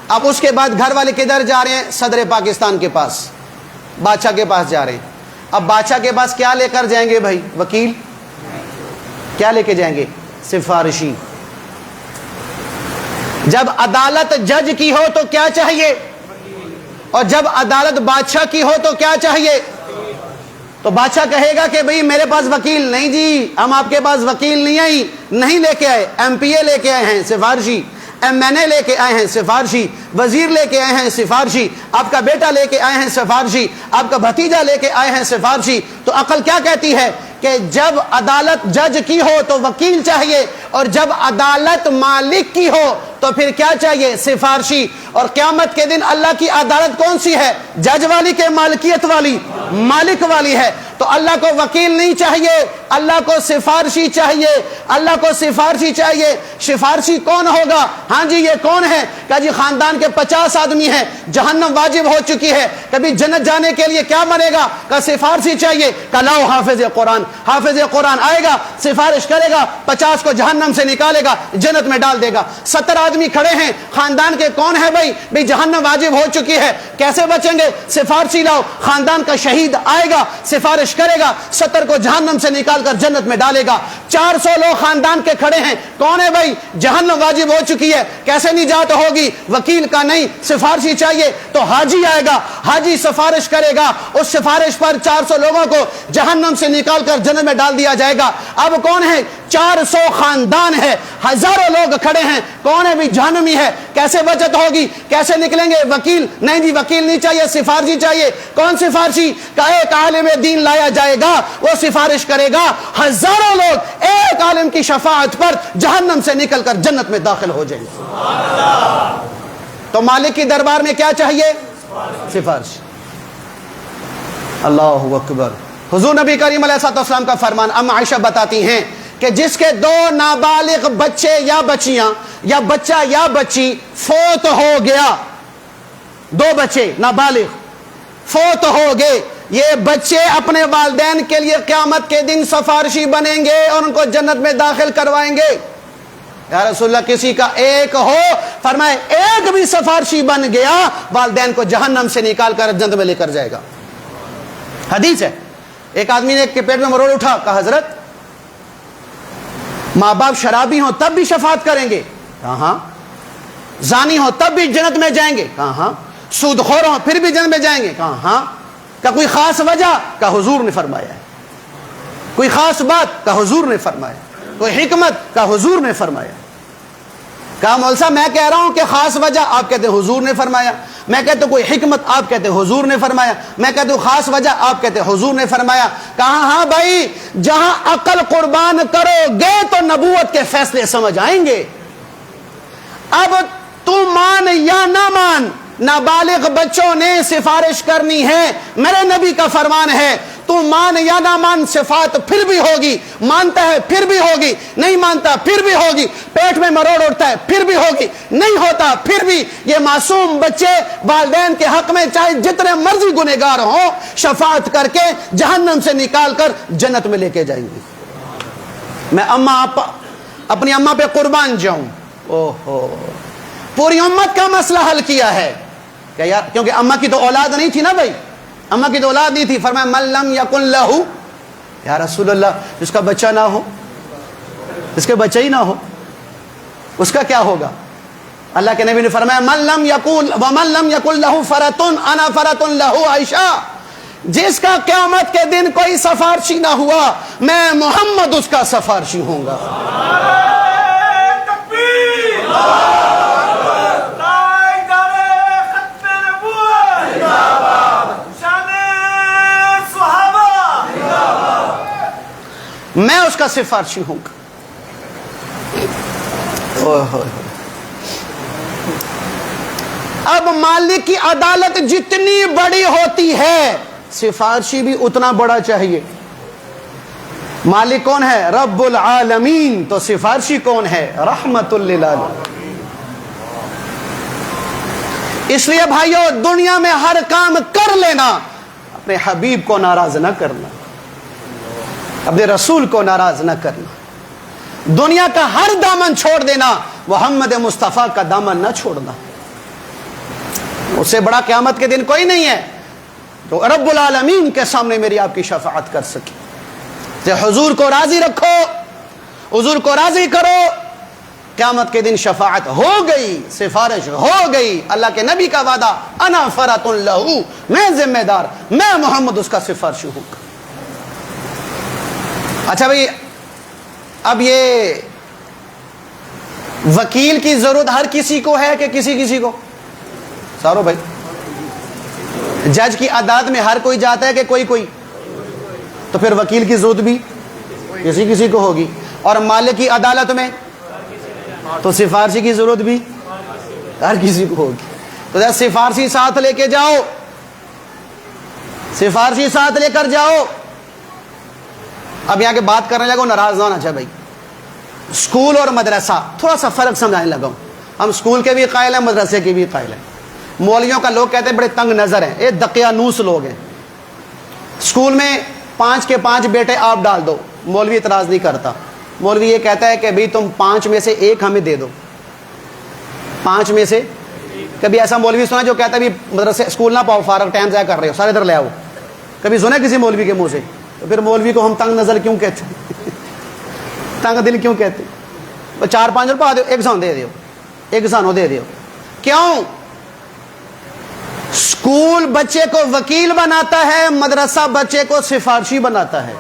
اب اس کے بعد گھر والے کدھر جا رہے ہیں؟ صدر پاکستان کے پاس، بادشاہ کے پاس جا رہے ہیں. اب بادشاہ کے پاس کیا لے کر جائیں گے بھائی؟ وکیل. کیا لے کے جائیں گے؟ سفارشی. جب عدالت جج کی ہو تو کیا چاہیے؟ اور جب عدالت بادشاہ کی ہو تو کیا چاہیے؟ تو بادشاہ کہے گا کہ بھئی میرے پاس وکیل نہیں جی، ہم آپ کے پاس وکیل نہیں لے کے آئے. ایم پی اے لے کے آئے ہیں سفارشی، ایم این اے لے کے آئے ہیں سفارشی، وزیر لے کے آئے ہیں سفارشی، آپ کا بیٹا لے کے آئے ہیں سفارشی، آپ کا بھتیجا لے کے آئے ہیں سفارشی. تو عقل کیا کہتی ہے کہ جب عدالت جج کی ہو تو وکیل چاہیے، اور جب عدالت مالک کی ہو تو پھر کیا چاہیے؟ سفارشی. اور قیامت کے دن اللہ کی عدالت کون سی ہے؟ جج والی کہ مالکیت والی؟ مالک والی ہے. تو اللہ کو وکیل نہیں چاہیے، اللہ کو سفارشی چاہیے. اللہ کو سفارشی چاہیے. سفارشی کون ہوگا؟ ہاں جی یہ کون ہے؟ کہ جی خاندان کے 50 آدمی ہیں، جہنم واجب ہو چکی ہے، کبھی جنت جانے کے لیے کیا بنے گا؟ کہ سفارشی چاہیے. کہ لاؤ حافظ قرآن. حافظ قرآن آئے گا، سفارش کرے گا، 50 کو جہنم سے نکالے گا، جنت میں ڈال دے گا. 70 آدمی کھڑے ہیں، خاندان کے کون ہے بھائی جہنم واجب ہو چکی ہے، کیسے بچیں گے؟ سفارشی لاؤ. خاندان کا شہید آئے گا، سفارش کرے گا، 70 کو جہنم سے نکال نکال کر جنت میں ڈالے گا۔ 400 لوگ خاندان کے کھڑے ہیں، کون ہے بھائی؟ جہنم واجب ہو چکی ہے، کیسے نجات ہوگی؟ وکیل کا نہیں، سفارشی چاہیے، تو حاجی آئے گا، حاجی سفارش کرے گا، اس سفارش پر 400 لوگوں کو جہنم سے نکال کر جنت میں ڈال دیا جائے گا۔ اب کون ہے؟ 400 خاندان ہے، ہزاروں لوگ کھڑے ہیں، کون ہے بھی؟ جہنمی ہے، کیسے بچت ہوگی؟ کیسے نکلیں گے؟ وکیل نہیں جی، وکیل نہیں چاہیے، سفارشی چاہیے۔ کون سفارشی؟ کا ایک عالم دین لایا جائے گا، وہ سفارش کرے گا، ہزاروں لوگ ایک عالم کی شفاعت پر جہنم سے نکل کر جنت میں داخل ہو جائیں گے۔ تو مالک کی دربار میں کیا چاہیے؟ سفارش۔ اللہ اکبر۔ حضور نبی کریم علیہ السلام کا فرمان، ام عائشہ بتاتی ہیں کہ جس کے 2 نابالغ بچے یا بچیاں یا بچہ یا بچی فوت ہو گیا، 2 بچے نابالغ فوت ہو گئے، یہ بچے اپنے والدین کے لیے قیامت کے دن سفارشی بنیں گے اور ان کو جنت میں داخل کروائیں گے۔ یا رسول اللہ کسی کا ایک ہو، فرمائے ایک بھی سفارشی بن گیا والدین کو جہنم سے نکال کر جنت میں لے کر جائے گا۔ حدیث ہے، ایک آدمی نے کے پیٹ میں مروڑ اٹھا، کہا حضرت ماں باپ شرابی ہوں تب بھی شفاعت کریں گے؟ کہاں؟ زانی ہو تب بھی جنت میں جائیں گے؟ کہاں؟ سود خور ہوں پھر بھی جنت میں جائیں گے؟ کہاں؟ کا کوئی خاص وجہ؟ کا حضور نے فرمایا ہے۔ کوئی خاص بات؟ کا حضور نے فرمایا۔ کوئی حکمت؟ کا حضور نے فرمایا۔ کہا مول صاحب میں کہہ رہا ہوں کہ خاص وجہ، آپ کہتے ہیں حضور نے فرمایا۔ میں کہتا ہوں کوئی حکمت، آپ کہتے ہیں حضور نے فرمایا۔ میں کہتا ہوں خاص وجہ، آپ کہتے ہیں حضور نے فرمایا۔ کہا ہاں بھائی، جہاں عقل قربان کرو گے تو نبوت کے فیصلے سمجھ آئیں گے۔ اب تو مان یا نہ مان، نابالغ بچوں نے سفارش کرنی ہے، میرے نبی کا فرمان ہے، تو مان یا نہ مان صفات پھر بھی ہوگی، مانتا ہے پھر بھی ہوگی، نہیں مانتا پھر بھی ہوگی، پیٹ میں مروڑ اٹھتا ہے پھر بھی ہوگی، نہیں ہوتا پھر بھی۔ یہ معصوم بچے والدین کے حق میں چاہے جتنے مرضی گنہگار ہوں، شفاعت کر کے جہنم سے نکال کر جنت میں لے کے جائیں گے۔ میں اپنی اماں پہ قربان جاؤں، اوہو پوری امت کا مسئلہ حل کیا ہے کہ یار، کیونکہ اماں کی تو اولاد نہیں تھی نا بھائی، اماں کی تو اولاد نہیں تھی۔ فرمایا من لم یکن لہ، یا رسول اللہ جس کا بچہ نہ ہو، جس کے بچہ ہی نہ ہو، اس کا کیا ہوگا؟ اللہ کے نبی نے فرمایا من لم یکن ومن لم یکن لہ فرۃ انا فرۃ لہ عائشہ، جس کا قیامت کے دن کوئی سفارشی نہ ہوا، میں محمد اس کا سفارشی ہوں گا۔ میں اس کا سفارشی ہوں گا۔ اب مالک کی عدالت جتنی بڑی ہوتی ہے، سفارشی بھی اتنا بڑا چاہیے۔ مالک کون ہے؟ رب العالمین، تو سفارشی کون ہے؟ رحمت للعالمین۔ اس لیے بھائیو، دنیا میں ہر کام کر لینا، اپنے حبیب کو ناراض نہ کرنا، اپنے رسول کو ناراض نہ کرنا، دنیا کا ہر دامن چھوڑ دینا، محمد مصطفیٰ کا دامن نہ چھوڑنا۔ اس سے بڑا قیامت کے دن کوئی نہیں ہے تو رب العالمین کے سامنے میری آپ کی شفاعت کر سکے۔ حضور کو راضی رکھو، حضور کو راضی کرو، قیامت کے دن شفاعت ہو گئی، سفارش ہو گئی۔ اللہ کے نبی کا وعدہ، انا فرۃ لہ، میں ذمہ دار، میں محمد اس کا سفارشی ہوں گا۔ اچھا بھائی، اب یہ وکیل کی ضرورت ہر کسی کو ہے کہ کسی کو؟ سارو بھائی، جج کی عدالت میں ہر کوئی جاتا ہے کہ کوئی؟ تو پھر وکیل کی ضرورت بھی کسی کو ہوگی، اور مالک کی عدالت میں تو سفارشی کی ضرورت بھی ہر کسی کو ہوگی۔ تو سفارشی ساتھ لے کے جاؤ، سفارشی ساتھ لے کر جاؤ۔ اب یہاں کے بات کرنے لگا، ناراض نہ ہونا چاہیے بھائی۔ اسکول اور مدرسہ تھوڑا سا فرق سمجھانے لگا ہوں۔ ہم اسکول کے بھی قائل ہیں، مدرسے کے بھی قائل ہیں۔ مولویوں کا لوگ کہتے ہیں بڑے تنگ نظر ہیں، یہ دقیانوس لوگ ہیں۔ اسکول میں 5 کے 5 بیٹے آپ ڈال دو، مولوی اعتراض نہیں کرتا۔ مولوی یہ کہتا ہے کہ بھئی تم 5 میں سے 1 ہمیں دے دو، 5 میں سے۔ کبھی ایسا مولوی سنا جو کہتا ہے بھی مدرسے اسکول نہ پاؤ، فارغ ٹائم ضائع کر رہے ہو، سارے ادھر لے آؤ؟ کبھی سنا کسی مولوی کے منہ سے؟ تو پھر مولوی کو ہم تنگ نظر کیوں کہتے ہیں؟ تنگ دل کیوں کہتے ہیں؟ 4-5 روپیہ دو، ایک سانو دے دیو، ایک سانو دے دیو. کیوں؟ اسکول بچے کو وکیل بناتا ہے، مدرسہ بچے کو سفارشی بناتا ہے.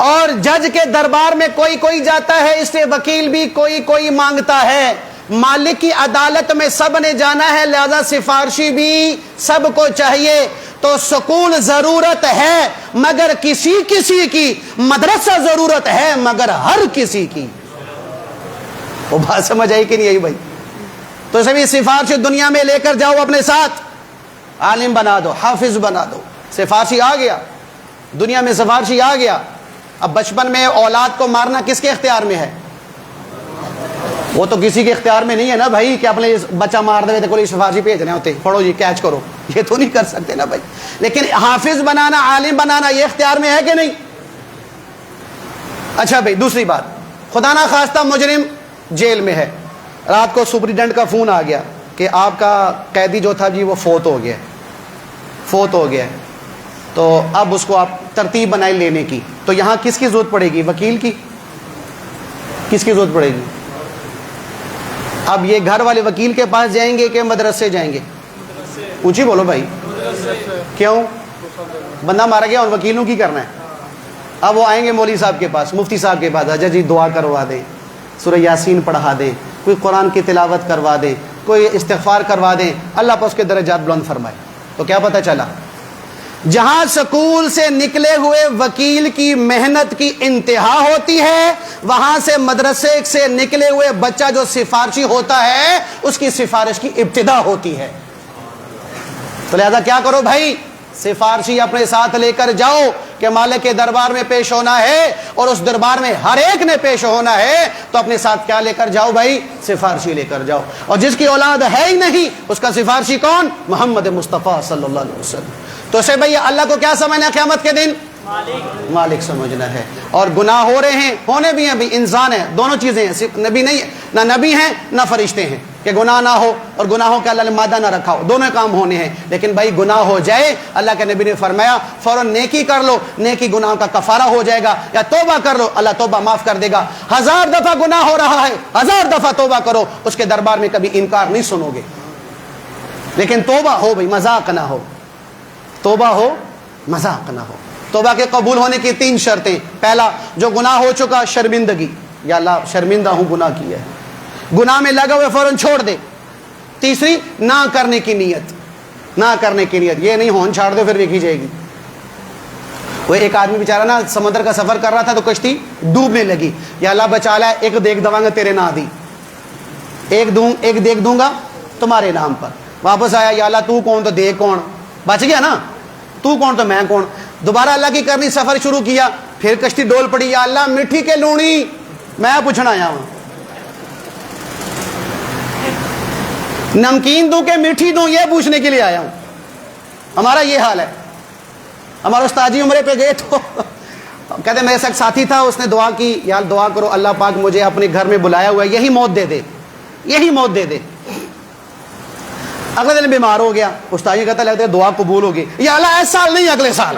اور جج کے دربار میں کوئی جاتا ہے، اس سے وکیل بھی کوئی مانگتا ہے. مالک کی عدالت میں سب نے جانا ہے، لہذا سفارشی بھی سب کو چاہیے. تو سکول ضرورت ہے مگر کسی کی، مدرسہ ضرورت ہے مگر ہر کسی کی. وہ بات سمجھ آئی کہ نہیں آئی بھائی؟ تو سبھی سفارشی دنیا میں لے کر جاؤ اپنے ساتھ، عالم بنا دو، حافظ بنا دو. سفارشی آ گیا دنیا میں، سفارشی آ گیا. اب بچپن میں اولاد کو مارنا کس کے اختیار میں ہے؟ وہ تو کسی کے اختیار میں نہیں ہے نا بھائی کہ اپنے بچہ مار دے تو کوئی سفارشی بھیجنے ہوتے پڑھو جی کیچ کرو، یہ تو نہیں کر سکتے نا بھائی. لیکن حافظ بنانا، عالم بنانا یہ اختیار میں ہے کہ نہیں؟ اچھا بھائی دوسری بات، خدا نہ خواستہ مجرم جیل میں ہے، رات کو سپرنٹینڈنٹ کا فون آ گیا کہ آپ کا قیدی جو تھا جی وہ فوت ہو گیا. تو اب اس کو آپ ترتیب بنائے لینے کی. تو یہاں کس کی ضرورت پڑے گی؟ وکیل کی. کس کی ضرورت پڑے گی؟ اب یہ گھر والے وکیل کے پاس جائیں گے کہ مدرسے جائیں گے؟ اونچی بولو بھائی. کیوں؟ بندہ مارا گیا اور وکیلوں کی کرنا ہے. اب وہ آئیں گے مولوی صاحب کے پاس، مفتی صاحب کے پاس، حضرت جی دعا کروا دیں، سورہ یاسین پڑھا دیں، کوئی قرآن کی تلاوت کروا دیں، کوئی استغفار کروا دیں، اللہ پر اس کے درجات بلند فرمائے. تو کیا پتہ چلا؟ جہاں سکول سے نکلے ہوئے وکیل کی محنت کی انتہا ہوتی ہے، وہاں سے مدرسے سے نکلے ہوئے بچہ جو سفارشی ہوتا ہے اس کی سفارش کی ابتدا ہوتی ہے. تو لہذا کیا کرو بھائی، سفارشی اپنے ساتھ لے کر جاؤ کہ مالک کے دربار میں پیش ہونا ہے اور اس دربار میں ہر ایک نے پیش ہونا ہے. تو اپنے ساتھ کیا لے کر جاؤ بھائی؟ سفارشی لے کر جاؤ. اور جس کی اولاد ہے ہی نہیں اس کا سفارشی کون؟ محمد مصطفیٰ صلی اللہ علیہ وسلم. تو اسے بھئی اللہ کو کیا سمجھنا ہے قیامت کے دن؟ مالک سمجھنا ہے. اور گناہ ہو رہے ہیں، ہونے بھی ہیں بھی، انسان ہے، دونوں چیزیں ہیں، صرف نبی نہیں ہے، نہ نبی ہیں نہ فرشتے ہیں کہ گناہ نہ ہو اور گناہوں کے اللہ نے مادہ نہ رکھا ہو، دونوں کام ہونے ہیں. لیکن بھائی گناہ ہو جائے، اللہ کے نبی نے فرمایا فوراً نیکی کر لو، نیکی گناہوں کا کفارہ ہو جائے گا، یا توبہ کر لو، اللہ توبہ معاف کر دے گا. 1000 دفعہ گناہ ہو رہا ہے، 1000 دفعہ توبہ کرو، اس کے دربار میں کبھی انکار نہیں سنو گے. لیکن توبہ ہو بھائی، مذاق نہ ہو. توبہ ہو، مذاق نہ ہو. توبہ کے قبول ہونے کی 3 شرطیں. پہلا، جو گناہ ہو چکا شرمندگی، یا اللہ شرمندہ ہوں گناہ کیا ہے، گناہ میں لگا ہوئے فوراً چھوڑ دے. تیسری، نہ کرنے کی نیت، نہ کرنے کی نیت، یہ نہیں ہون چھاڑ دو پھر دیکھی جائے گی. وہ ایک آدمی بیچارہ نا سمندر کا سفر کر رہا تھا تو کشتی ڈوبنے لگی، یا اللہ بچا لے، ایک دیکھ دواں گا تیرے نام دی، ایک دیکھ دوں گا تمہارے نام پر. واپس آیا، یا اللہ تو کون تو دیکھ کون، بچ گیا نا، تو کون تو میں کون. دوبارہ اللہ کی کرنی سفر شروع کیا، پھر کشتی ڈول پڑی، یا اللہ مٹھی کے لونی میں پوچھنا آیا ہوں، نمکین دوں کہ میٹھی دوں یہ پوچھنے کے لیے آیا ہوں. ہمارا یہ حال ہے. ہمارا استاد جی عمرے پہ گئے تو کہتے میرے ساتھ ساتھی تھا، اس نے دعا کی، یار دعا کرو اللہ پاک مجھے اپنے گھر میں بلایا ہوا ہے، یہی موت دے دے، یہی موت دے دے. اگلے دن بیمار ہو گیا. استاد جی کہتا لگتا ہے دعا قبول ہوگی، یا اللہ ایسا سال نہیں اگلے سال،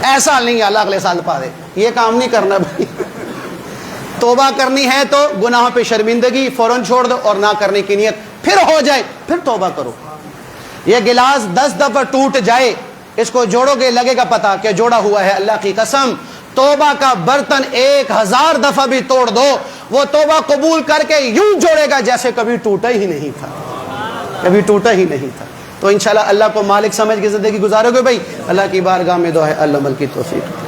ایسا سال نہیں، یا اللہ اگلے سال پا دے. یہ کام نہیں کرنا بھائی. توبہ کرنی ہے تو گناہوں پہ شرمندگی فوراً چھوڑ دو، اور نہ کرنے کی نیت، پھر ہو جائے پھر توبہ کرو. یہ گلاس 10 دفعہ ٹوٹ جائے، اس کو جوڑو گے لگے گا پتا کہ جوڑا ہوا ہے. اللہ کی قسم توبہ کا برتن 1000 دفعہ بھی توڑ دو، وہ توبہ قبول کر کے یوں جوڑے گا جیسے کبھی ٹوٹا ہی نہیں تھا، کبھی ٹوٹا ہی نہیں تھا. تو انشاءاللہ اللہ کو مالک سمجھ کے زندگی گزارو گے بھائی. اللہ کی بارگاہ میں دعا ہے اللہ عمل کی توفیق.